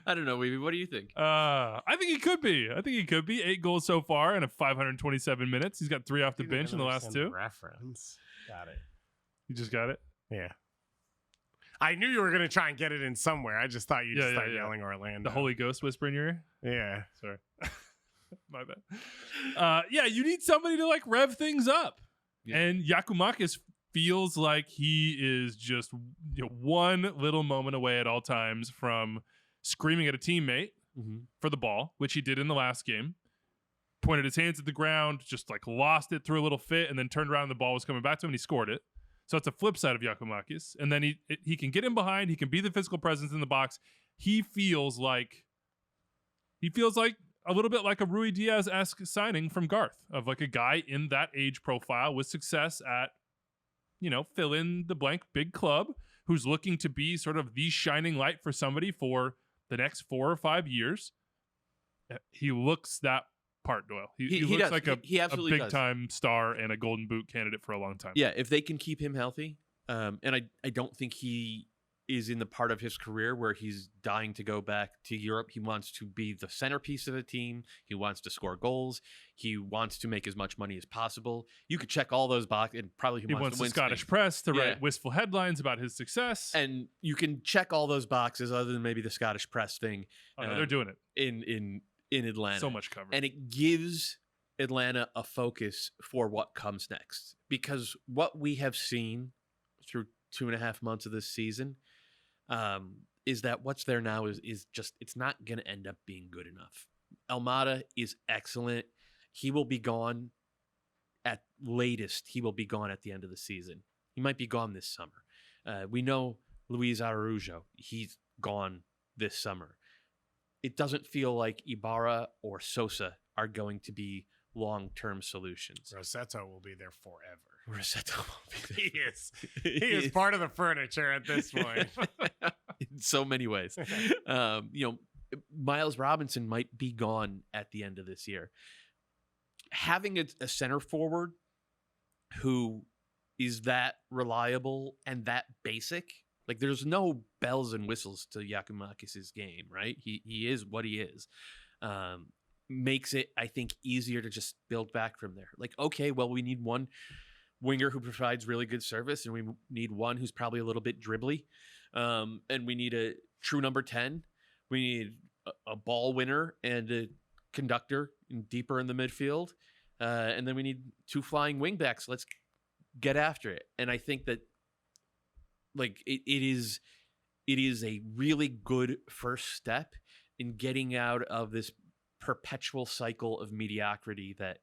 I don't know, Weeby. What do you think? I think he could be. 8 goals so far in 527 minutes. He's got 3 off the bench in the last 2. Reference. Got it. You just got it? Yeah. I knew you were going to try and get it in somewhere. I just thought you'd start yelling Orlando. The Holy Ghost whisper in your ear? Yeah. Sorry. My bad. You need somebody to like rev things up. Yeah. And Giakoumakis feels like he is just one little moment away at all times from screaming at a teammate for the ball, which he did in the last game. Pointed his hands at the ground, just like lost it, threw a little fit, and then turned around and the ball was coming back to him and he scored it. So it's a flip side of Giakoumakis. And then he can get in behind, he can be the physical presence in the box. He feels like a little bit like a Rui Diaz-esque signing from Garth, of like a guy in that age profile with success at, fill in the blank big club, who's looking to be sort of the shining light for somebody for the next 4 or 5 years. He looks that part, Doyle. He looks like a big time star and a Golden Boot candidate for a long time. Yeah, if they can keep him healthy, and I don't think he is in the part of his career where he's dying to go back to Europe. He wants to be the centerpiece of the team. He wants to score goals. He wants to make as much money as possible. You could check all those boxes, and probably he wants to win the Scottish press to write wistful headlines about his success. And you can check all those boxes, other than maybe the Scottish press thing. Oh, no, they're doing it in Atlanta. So much coverage, and it gives Atlanta a focus for what comes next, because what we have seen through 2.5 months of this season is that what's there now is just, it's not going to end up being good enough. Almada is excellent. He will be gone at latest. He will be gone at the end of the season. He might be gone this summer. We know Luis Araujo. He's gone this summer. It doesn't feel like Ibarra or Sosa are going to be long-term solutions. Rossetto will be there forever. Rossetto will be there. He is part of the furniture at this point. In so many ways. Miles Robinson might be gone at the end of this year. Having a center forward who is that reliable and that basic, like there's no bells and whistles to Giakoumakis' game, right? He is what he is. Makes it, I think, easier to just build back from there. Like, okay, well, we need one winger who provides really good service, and we need one who's probably a little bit dribbly, and we need a true number 10. We need a ball winner and a conductor deeper in the midfield, and then we need 2 flying wingbacks. Let's get after it. And I think that, like, it is a really good first step in getting out of this perpetual cycle of mediocrity that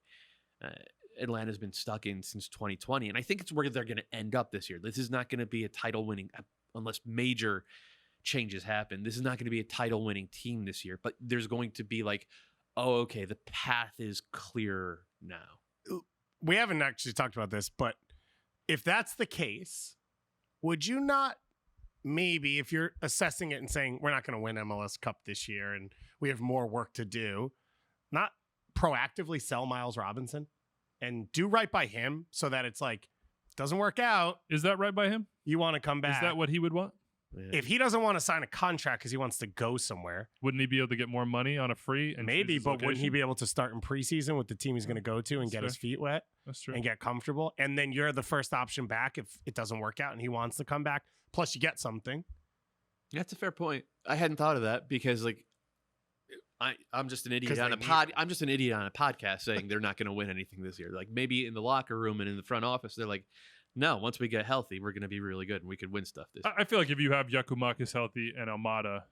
Atlanta's been stuck in since 2020. And I think it's where they're going to end up this year. This is not going to be a title winning, unless major changes happen. This is not going to be a title winning team this year, but there's going to be like, oh, okay, the path is clear now. We haven't actually talked about this, but if that's the case, would you not maybe, if you're assessing it and saying we're not going to win MLS Cup this year and we have more work to do, not proactively sell Miles Robinson and do right by him so that it's like, doesn't work out. Is that right by him? You want to come back. Is that what he would want? If he doesn't want to sign a contract because he wants to go somewhere, Wouldn't he be able to get more money on a free? And maybe, choose his but wouldn't he location? be able to start in preseason with the team he's going to go to and That's get his fair. feet wet That's true. and get comfortable? And then you're the first option back if it doesn't work out and he wants to come back. Plus, you get something. That's a fair point. I hadn't thought of that because like I'm just an idiot 'Cause on they a need pod. him. I'm just an idiot on a podcast saying they're not going to win anything this year. Like maybe in the locker room and in the front office, they're like, no, once we get healthy, we're going to be really good and we could win stuff this year. I feel like if you have Giakoumakis healthy and Almada,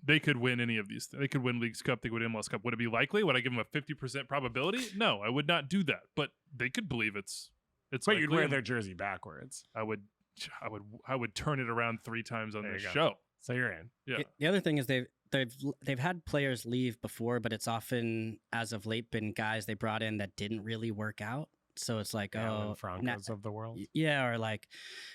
they could win any of these. They could win Leagues Cup. They could win MLS Cup. Would it be likely? Would I give them a 50% probability? No, I would not do that. But they could believe it's. But you'd likely, wear and their jersey backwards. I would turn it around 3 times on There this you go. show. So you're in. Yeah. The other thing is they've had players leave before, but it's often as of late been guys they brought in that didn't really work out. So it's like, Alan oh, Francos of the world. yeah, or like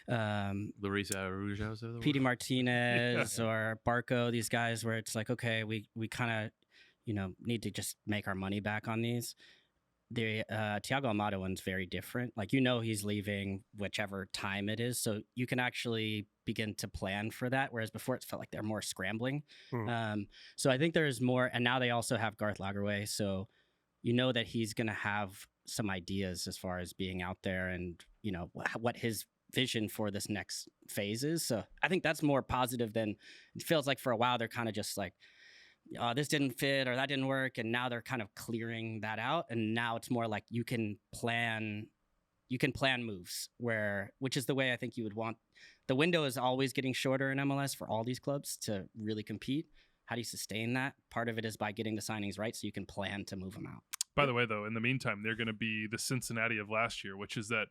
Larissa Arujos of the Petey world. Martinez or Barco, these guys where it's like, okay, we kind of, need to just make our money back on these. The Thiago Almada one's very different. Like, he's leaving whichever time it is. So you can actually begin to plan for that. Whereas before it felt like they're more scrambling. So I think there's more. And now they also have Garth Lagerwey. So that he's going to have some ideas as far as being out there and, what his vision for this next phase is. So I think that's more positive than it feels like for a while. They're kind of just like, this didn't fit or that didn't work. And now they're kind of clearing that out. And now it's more like you can plan moves which is the way I think you would want. The window is always getting shorter in MLS for all these clubs to really compete. How do you sustain that? Part of it is by getting the signings right so you can plan to move them out. By the way, though, in the meantime, they're going to be the Cincinnati of last year, which is that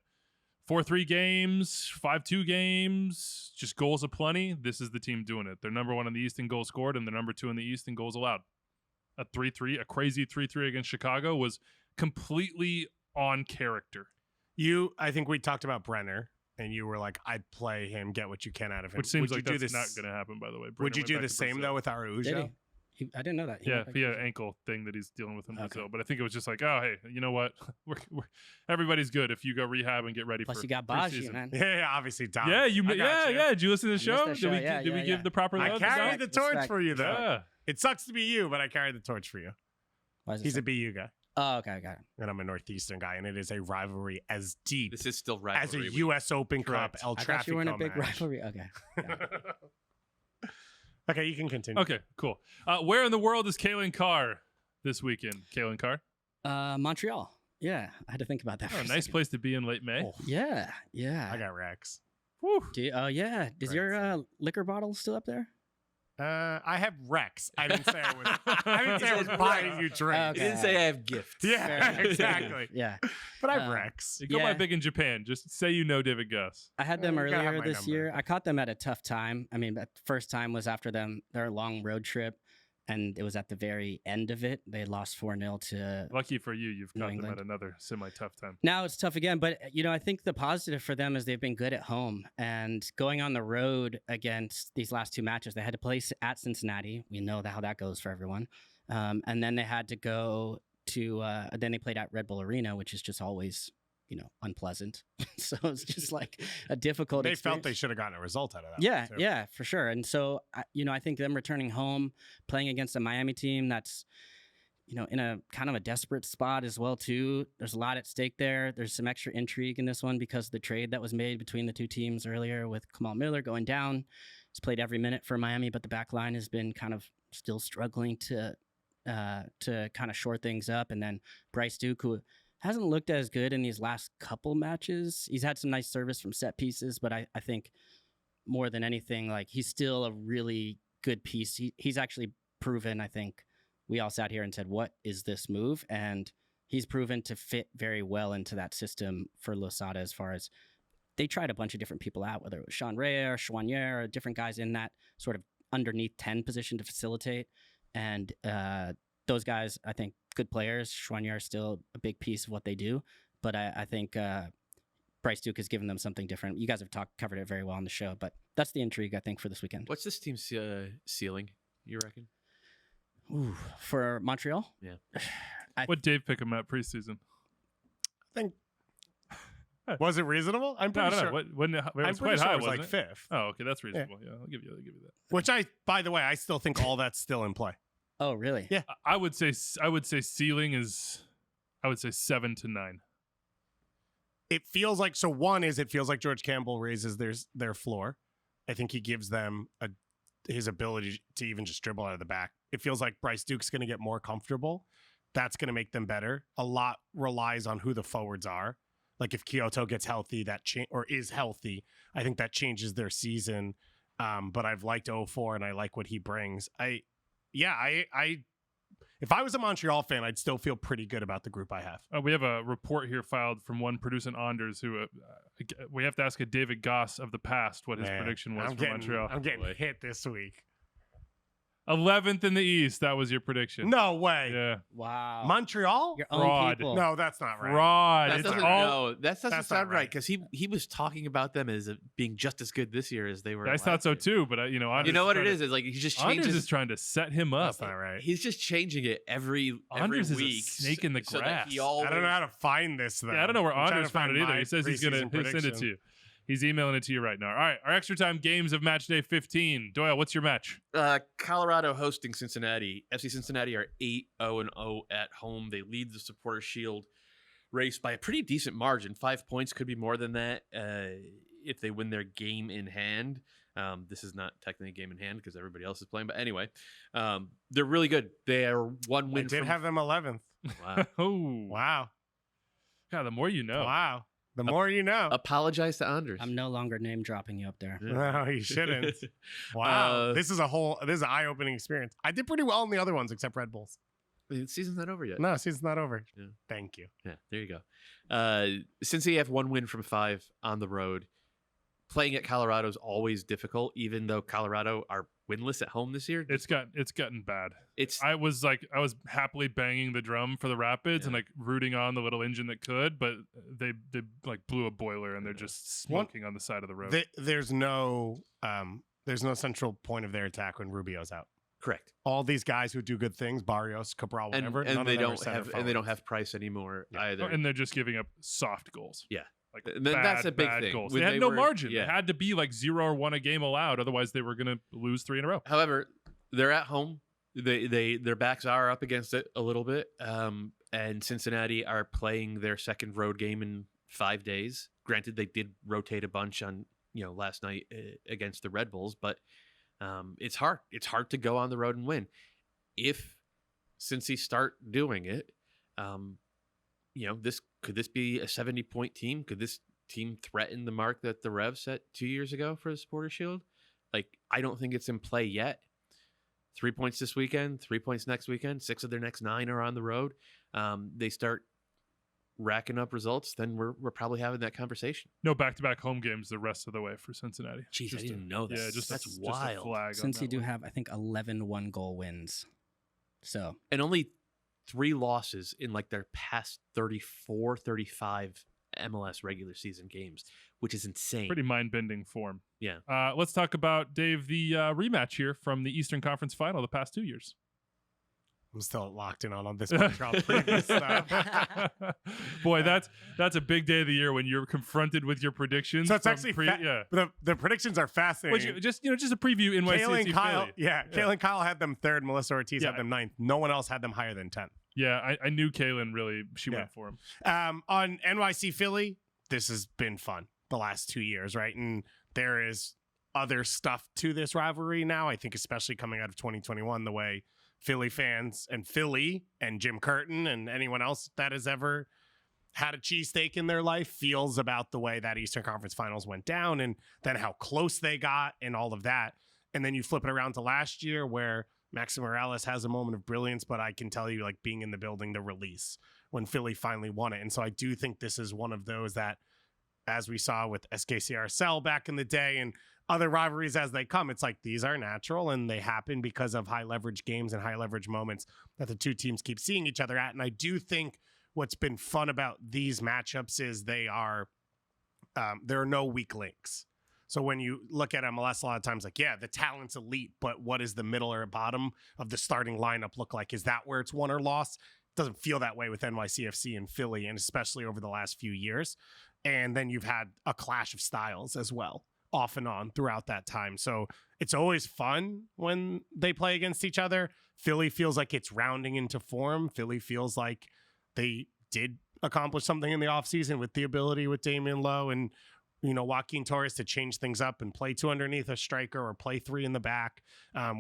4-3 games, 5-2 games, just goals aplenty. This is the team doing it. They're number 1 in the East in goals scored, and they're number 2 in the East in goals allowed. A crazy 3-3 against Chicago was completely on character. I think we talked about Brenner, and you were like, I'd play him, get what you can out of him. Which seems Would like you that's do not this? going to happen, by the way. Would Brenner you went do back the to same Brazil. though with Did Araujo? I didn't know that. Yeah, he had an ankle thing that he's dealing with in Okay. Brazil. But I think it was just like, oh, hey, you know what? Everybody's good if you go rehab and get ready Plus for you got Baji, preseason. man. Yeah, obviously, Dom. Yeah, I got you. Did you listen to the I show? missed Did that we, show. Yeah, did we yeah, give yeah. the proper I love? carried the torch Respect. for you, though. Yeah. It sucks to be you, but I carried the torch for you. Why is it He's so- a BU guy, Oh, okay, got it. and I'm a Northeastern guy, and it is a rivalry as deep This is still as rivalry. a U.S. Open Cup Correct. El I thought you were in a Tráfico big match. rivalry. Okay. Got it. Okay, you can continue. Okay, cool. Where in the world is Kalen Carr this weekend? Kalen Carr? Montreal. Yeah, I had to think about that. Oh, for a nice second. place to be in late May. Oh, Yeah, yeah. I got Rex. Woo. Oh, yeah. Is Right. your liquor bottle still up there? I have Rex. I didn't say I was. I didn't say I was buying you drinks. He Okay. didn't say I have gifts. Yeah, exactly. Yeah. But I have Uh, Rex. You go by Yeah. big in Japan. Just say you know David Gus. I had them You gotta have earlier my this number. year. I caught them at a tough time. I mean, the first time was after their long road trip, and it was at the very end of it. They lost 4-0 to. Lucky for you, you've New got them England. at another semi-tough time. Now it's tough again, but I think the positive for them is they've been good at home and going on the road against these last 2 matches. They had to play at Cincinnati. We know how that goes for everyone, and then they had to go to. Then they played at Red Bull Arena, which is just always unpleasant. So it's just like a difficult. They experience. felt they should have gotten a result out of that. Yeah, one, too. yeah, for sure. And so, I think them returning home, playing against a Miami team that's, in a kind of a desperate spot as well, too. There's a lot at stake there. There's some extra intrigue in this one because of the trade that was made between the 2 teams earlier with Kamal Miller going down. He's played every minute for Miami, but the back line has been kind of still struggling to kind of shore things up. And then Bryce Duke, who hasn't looked as good in these last couple matches. He's had some nice service from set pieces, but I think more than anything, like he's still a really good piece. He's actually proven, I think, we all sat here and said, what is this move? And he's proven to fit very well into that system for Losada as far as they tried a bunch of different people out, whether it was Sean Ray or Chouanier or different guys in that sort of underneath 10 position to facilitate. And those guys, I think, good players. Chouanier is still a big piece of what they do. But I think Bryce Duke has given them something different. You guys have covered it very well on the show, but that's the intrigue, I think, for this weekend. What's this team's ceiling, you reckon? Ooh, for Montreal? Yeah. What Dave pick him at preseason? I think Was it reasonable? I'm No, I pretty don't sure. know. It I'm was pretty quite sure high, it was wasn't like it? fifth. Oh, okay, that's reasonable. Yeah, I'll give you that. Which by the way, I still think all that's still in play. Oh, really? Yeah. I would say ceiling is, I would say 7 to 9. It feels like it feels like George Campbell raises their floor. I think he gives them his ability to even just dribble out of the back. It feels like Bryce Duke's going to get more comfortable. That's going to make them better. A lot relies on who the forwards are. Like if Kyoto gets healthy, or is healthy, I think that changes their season. But I've liked 04 and I like what he brings. If I was a Montreal fan, I'd still feel pretty good about the group I have. We have a report here filed from one producer Anders who we have to ask a David Goss of the past what his prediction was for Montreal. I'm getting hit this week. 11th in the East. That was your prediction. No way. Yeah. Wow. Montreal? Your own Fraud. people. No, that's not right. Fraud. That It's doesn't, all. no, that doesn't that's not sound right right. because he was talking about them as being just as good this year as they were. I last thought so year. too, but Anders You know what it trying is? It's like he just To, Anders changes. is trying to set him up. That's not right. He's just changing it every Anders is a week. snake in the so that grass. he I always, don't know how to find this, though. Yeah, I don't know where I'm trying Anders to find found it either. my He says he's preseason gonna send it prediction. to you. He's emailing it to you right now. All right, our extra time games of match day 15. Doyle, what's your match? Colorado hosting Cincinnati. FC Cincinnati are 8-0-0 at home. They lead the Supporter Shield race by a pretty decent margin. 5 points, could be more than that if they win their game in hand. This is not technically a game in hand because everybody else is playing. But anyway, they're really good. They are one I win. did have them 11th. Wow. Oh, Wow. God, the more you know. Wow. The more you know. Apologize to Anders. I'm no longer name dropping you up there. No, you shouldn't. Wow. This is an eye-opening experience. I did pretty well in the other ones except Red Bulls. The season's not over yet. No, season's not over. Yeah. Thank you. Yeah, there you go. Since they have one win from 5 on the road, playing at Colorado is always difficult, even though Colorado are winless at home this year. It's gotten bad. It's I was happily banging the drum for the Rapids and like rooting on the little engine that could, but they like blew a boiler and they're just smoking on the side of the road. There's no central point of their attack when Rubio's out. correct. All these guys who do good things, Barrios, Cabral, whatever, none And of they them are don't center have and they don't forwards. have Price anymore Yeah. either. and they're just giving up soft goals. Yeah. Like And that's a big bad thing. goals. When They had they no were- margin. yeah. It had to be like 0 or 1 a game allowed. Otherwise, they were going to lose 3 in a row. However, they're at home. Their backs are up against it a little bit. And Cincinnati are playing their second road game in 5 days. Granted, they did rotate a bunch on last night against the Red Bulls, but it's hard. It's hard to go on the road and win. If Cincy start doing it, could this be a 70-point team? Could this team threaten the mark that the Revs set 2 years ago for the Supporter Shield? Like, I don't think it's in play yet. 3 points this weekend, 3 points next weekend. 6 of their next 9 are on the road. They start racking up results, then we're probably having that conversation. No back-to-back home games the rest of the way for Cincinnati. Jeez, I Just didn't know that. Yeah, just That's just wild. a flag. Since on you that do one. have, I think, 11 one-goal wins. So And only 3 losses in like their past 34, 35 MLS regular season games, which is insane. Pretty mind-bending form. Yeah. Let's talk about, Dave, the rematch here from the Eastern Conference Final the past 2 years. I'm still locked in on this Montreal previous stuff. Boy, that's a big day of the year when you're confronted with your predictions. So it's from actually yeah. the predictions are fascinating. Which, just a preview in Kale and Kyle, Philly. Kale and Kyle had them 3rd. Melissa Ortiz Yeah. had them 9th. No one else had them higher than 10th. Yeah, I knew Kaylin really. She Yeah. went for him. On NYC Philly, this has been fun the last 2 years, right? And there is other stuff to this rivalry now. I think especially coming out of 2021, the way Philly fans and Philly and Jim Curtin and anyone else that has ever had a cheesesteak in their life feels about the way that Eastern Conference Finals went down and then how close they got and all of that. And then you flip it around to last year where Maxi Morales has a moment of brilliance, but I can tell you, like, being in the building, the release when Philly finally won it. And so I do think this is one of those that, as we saw with SKCRSL back in the day and other rivalries as they come, it's like these are natural and they happen because of high leverage games and high leverage moments that the two teams keep seeing each other at. And I do think what's been fun about these matchups is there are no weak links. So when you look at MLS a lot of times, like, yeah, the talent's elite, but what does the middle or bottom of the starting lineup look like? Is that where it's won or lost? It doesn't feel that way with NYCFC and Philly, and especially over the last few years. And then you've had a clash of styles as well, off and on throughout that time. So it's always fun when they play against each other. Philly feels like it's rounding into form. Philly feels like they did accomplish something in the offseason with the ability with Damian Lowe and, Joaquin Torres to change things up and play 2 underneath a striker or play 3 in the back,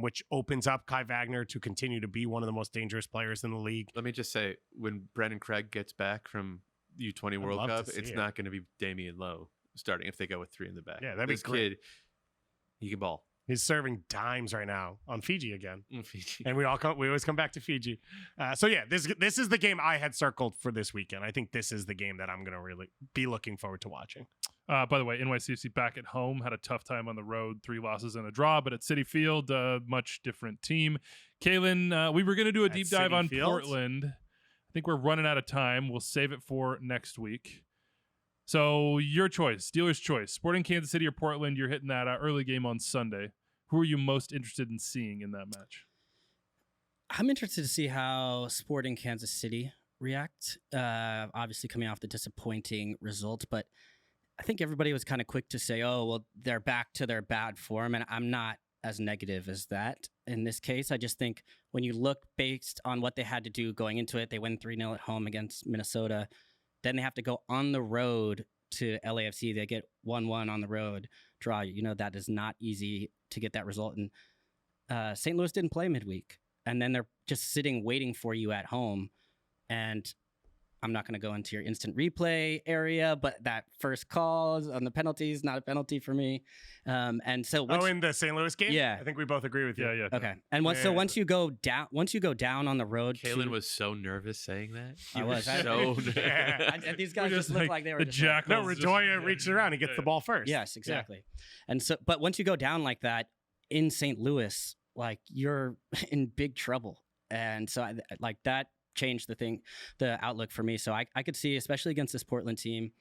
which opens up Kai Wagner to continue to be one of the most dangerous players in the league. Let me just say, when Brendan Craig gets back from U20 World Cup, it's not going to be Damian Lowe starting if they go with 3 in the back. Yeah, that'd be great. Kid, he can ball. He's serving dimes right now on Fiji again. Fiji. And we always come back to Fiji. So yeah, this is the game I had circled for this weekend. I think this is the game that I'm going to really be looking forward to watching. By the way, NYCFC back at home had a tough time on the road, 3 losses and a draw, but at Citi Field, much different team. Kalen, we were going to do a deep dive on Portland. I think we're running out of time. We'll save it for next week. So your choice, Steelers' choice, Sporting Kansas City or Portland. You're hitting that early game on Sunday. Who are you most interested in seeing in that match? I'm interested to see how Sporting Kansas City react. Obviously coming off the disappointing results, but I think everybody was kind of quick to say, oh, well, they're back to their bad form. And I'm not as negative as that in this case. I just think when you look based on what they had to do going into it, they win 3-0 at home against Minnesota. Then they have to go on the road to LAFC. They get 1-1 on the road, draw. That is not easy to get that result. And St. Louis didn't play midweek. And then they're just sitting, waiting for you at home. And I'm not going to go into your instant replay area, but that first call on the penalty is not a penalty for me. And so in the St. Louis game? Yeah. I think we both agree with you. Yeah. Okay. And once you go down on the road, Kalen was so nervous saying that. I was. So and these guys just look like they were the just Jackals. No, Redoya reaches around. He gets the ball first. Yes, exactly. And so, but once you go down like that in St. Louis, like you're in big trouble. And so like that changed the outlook for me. So I could see, especially against this Portland team,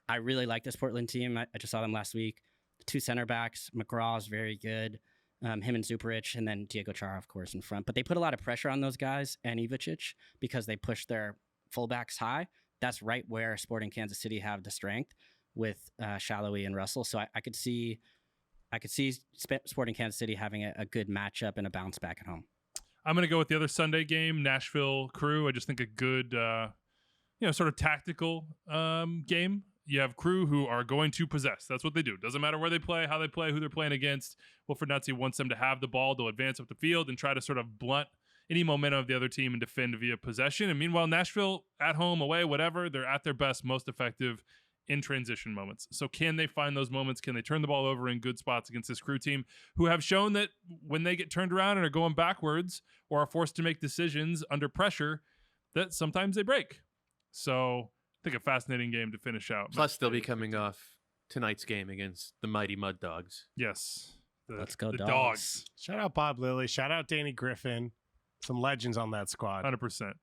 I really like this Portland team. I just saw them last week. The 2 center backs, McGraw is very good. Him and Zuparich, and then Diego Chara, of course, in front. But they put a lot of pressure on those guys and Ivicic because they push their fullbacks high. That's right where Sporting Kansas City have the strength with Shallowy and Russell. So I could see Sporting Kansas City having a good matchup and a bounce back at home. I'm going to go with the other Sunday game, Nashville Crew. I just think a good, sort of tactical game. You have Crew who are going to possess. That's what they do. Doesn't matter where they play, how they play, who they're playing against. Wilfred Nancy wants them to have the ball. They'll advance up the field and try to sort of blunt any momentum of the other team and defend via possession. And meanwhile, Nashville, at home, away, whatever, they're at their best, most effective in transition moments. So can they find those moments? Can they turn the ball over in good spots against this Crew team who have shown that when they get turned around and are going backwards or are forced to make decisions under pressure, that sometimes they break. So I think a fascinating game to finish out. Plus, they'll be coming off tonight's game against the mighty Mud Dogs. Yes. Let's go, the dogs. Shout out Bob Lilly. Shout out Danny Griffin. Some legends on that squad. 100%.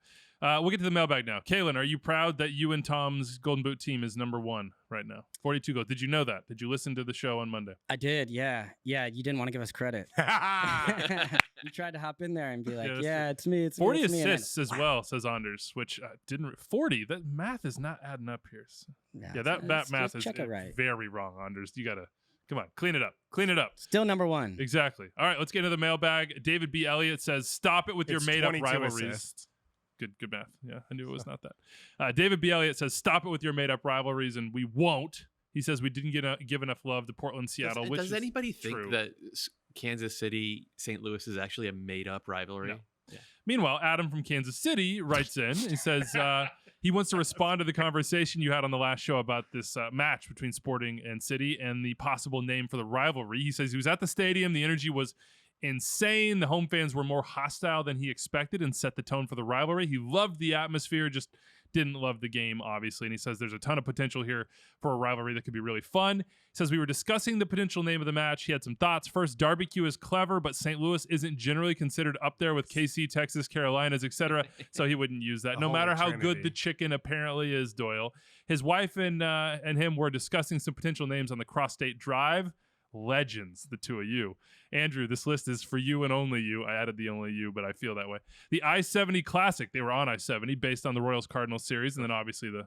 We'll get to the mailbag now. Kaylin, are you proud that you and Tom's Golden Boot team is number 1 right now? 42 goals. Did you know that? Did you listen to the show on Monday? I did, yeah. Yeah, you didn't want to give us credit. You tried to hop in there and be like, it's me, it's 40 me, it's me. 40 assists as well, says Anders, which didn't... 40? That math is not adding up here. That math is very wrong, Anders. You got to... Come on, clean it up. Clean it up. Still number 1. Exactly. All right, let's get into the mailbag. David B. Elliott says, stop it with your made-up rivalries. Assists. Good math. Yeah, I knew it was not that. David B. Elliott says, stop it with your made-up rivalries, and we won't. He says we didn't give enough love to Portland, Seattle, which does anybody think true. that Kansas City, St. Louis is actually a made-up rivalry? No. Yeah. Meanwhile, Adam from Kansas City writes in. He says he wants to respond to the conversation you had on the last show about this match between Sporting and City and the possible name for the rivalry. He says he was at the stadium. The energy was insane. The home fans were more hostile than he expected and set the tone for the rivalry. He loved the atmosphere, just didn't love the game, obviously. And he says there's a ton of potential here for a rivalry that could be really fun. He says we were discussing the potential name of the match. He had some thoughts. First, Barbecue is clever, but St. Louis isn't generally considered up there with KC, Texas, Carolinas, etc. So he wouldn't use that. No matter how good the chicken apparently is, Doyle. His wife and him were discussing some potential names on the cross-state drive. Legends, the two of you. Andrew, this list is for you and only you. I added the only you, but I feel that way. The I-70 Classic. They were on I-70 based on the Royals-Cardinals series, and then obviously the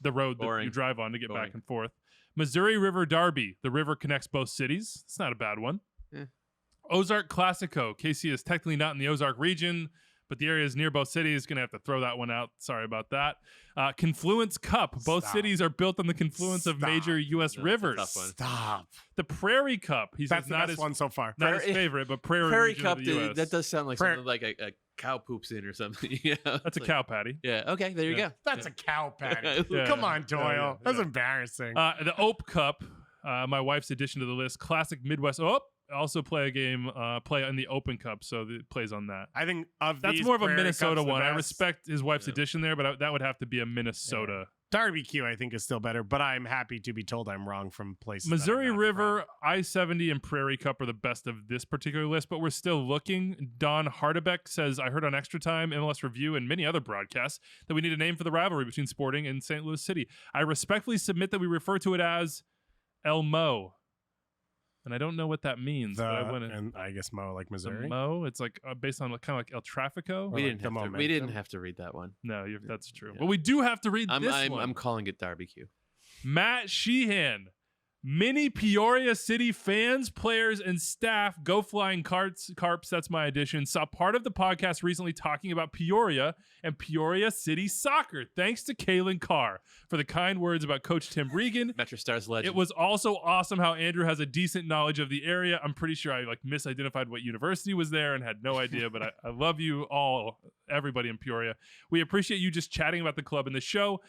the road that you Boring. drive on to get Boring. back and forth. Missouri River Derby. The river connects both cities. It's not a bad one. Yeah. Ozark Classico. KC is technically not in the Ozark region, but the area is near both cities. Going to have to throw that one out. Sorry about that. Confluence Cup. Both Stop. cities are built on the confluence of Stop. major U.S. No, that's a rivers. tough one. Stop. The Prairie Cup. He That's says the not best his one so far. not his Prairie- favorite, but Prairie, Prairie region Cup, of the U.S. that does sound like Prairie- something like a cow poops in or something. Yeah, That's a it's like- cow patty. Yeah. Okay. There you Yeah. go. That's a cow patty. Yeah. Come on, Doyle. Yeah. That's embarrassing. The Ope Cup, my wife's addition to the list. Classic Midwest Ope. Also play a game, play in the Open Cup, so it plays on that. I think of That's these more of a Prairie Minnesota Cups, the one. I best. respect his wife's Yeah. addition there, but that would have to be a Minnesota. Derby Q, I think, is still better, but I'm happy to be told I'm wrong from places. that I'm Missouri not River, I-70, and Prairie Cup are the best of this particular list, but we're still looking. Don Hardebeck says, I heard on Extra Time, MLS Review, and many other broadcasts that we need a name for the rivalry between Sporting and St. Louis City. I respectfully submit that we refer to it as El Mo. And I don't know what that means. from. but I went And I guess Mo, like the Missouri. Mo. It's like based on kind of like El Tráfico. We like didn't the have to. We momentum. didn't have to read that one. No, that's true. Yeah. But we do have to read this one. I'm calling it barbecue. Matt Sheehan. Many Peoria City fans, players, and staff go flying carps. That's my addition. Saw part of the podcast recently talking about Peoria and Peoria City soccer. Thanks to Kalen Carr for the kind words about Coach Tim Regan. Metro Stars legend. It was also awesome how Andrew has a decent knowledge of the area. I'm pretty sure I misidentified what university was there and had no idea, but I love you all, everybody in Peoria. We appreciate you just chatting about the club and the show.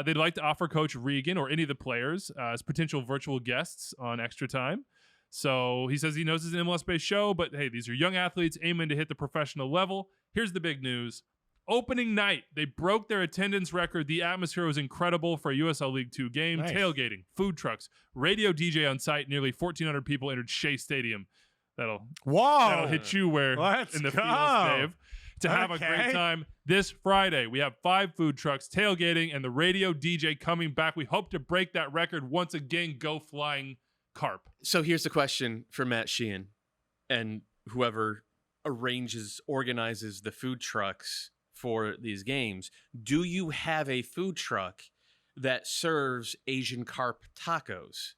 They'd like to offer Coach Regan or any of the players as potential virtual guests on Extra Time. So he says he knows it's an MLS-based show, but hey, these are young athletes aiming to hit the professional level. Here's the big news. Opening night, they broke their attendance record. The atmosphere was incredible for a USL League 2 game. Nice. Tailgating, food trucks, radio DJ on site. Nearly 1,400 people entered Shea Stadium. That'll Whoa. hit you where Let's in the go. feels, Dave. To have a Okay. great time this Friday. We have 5 food trucks, tailgating, and the radio DJ coming back. We hope to break that record once again. Go flying carp. So here's the question for Matt Sheehan and whoever organizes the food trucks for these games. Do you have a food truck that serves Asian carp tacos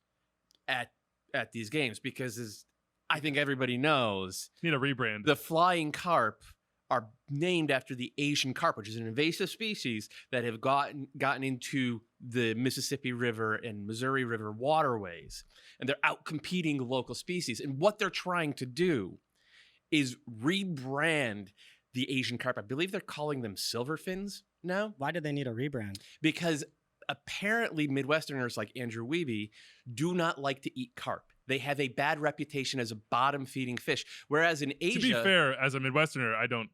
at these games? Because as I think everybody knows, Need a rebrand. the flying carp are named after the Asian carp, which is an invasive species that have gotten into the Mississippi River and Missouri River waterways, and they're out competing local species. And what they're trying to do is rebrand the Asian carp. I believe they're calling them silverfins now, Why did they need a rebrand? because apparently Midwesterners like Andrew Wiebe do not like to eat carp. They have a bad reputation as a bottom-feeding fish, whereas in Asia, To be fair, as a Midwesterner, I don't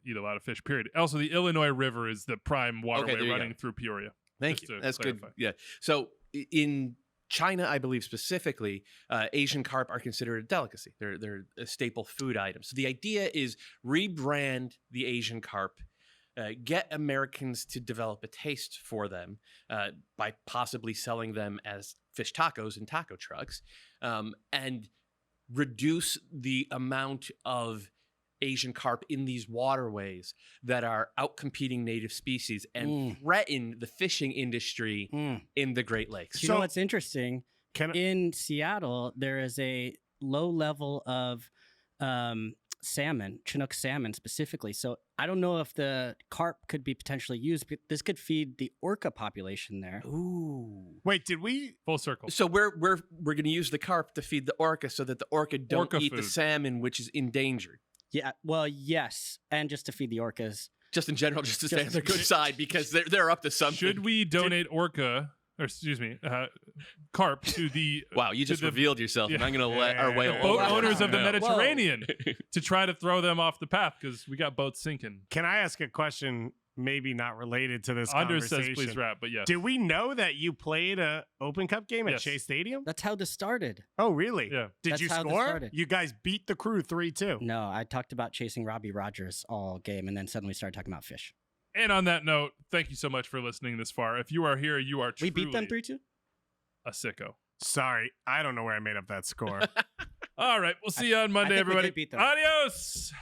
eat a lot of fish. Period. Also, the Illinois River is the prime waterway there you running go. through Peoria. Thank just you. to That's clarify. good. Yeah. So in China, I believe specifically, Asian carp are considered a delicacy. They're a staple food item. So the idea is rebrand the Asian carp, get Americans to develop a taste for them by possibly selling them as fish tacos in taco trucks, and reduce the amount of Asian carp in these waterways that are outcompeting native species and threaten the fishing industry in the Great Lakes. Do you know what's interesting? Can I- In Seattle, there is a low level of salmon, Chinook salmon specifically. So I don't know if the carp could be potentially used. But this could feed the orca population there. Ooh. Wait, did we? Full circle. So we're going to use the carp to feed the orca so that the orca don't Orca eat the food. salmon, which is endangered. Yeah, well, yes, and just to feed the orcas. Just in general, just to stay on Just- their good side because they're up to something. Should we donate orca, or excuse me, carp to the Wow, you to just the revealed yourself, and I'm going to let our way Yeah. boat Wow. owners of the Whoa. Mediterranean to try to throw them off the path because we got boats sinking? Can I ask a question? Maybe not related to this Anders says conversation. please wrap, but yes. Do we know that you played a Open Cup game at Yes. Shea Stadium? That's how this started. Oh, really? Yeah. Did That's you how this score? started. You guys beat the Crew 3-2. No, I talked about chasing Robbie Rogers all game, and then suddenly started talking about fish. And on that note, thank you so much for listening this far. If you are here, you are We truly beat them 3-2. a sicko. Sorry, I don't know where I made up that score. All right, we'll see you on Monday, think we everybody. did beat them. Adios.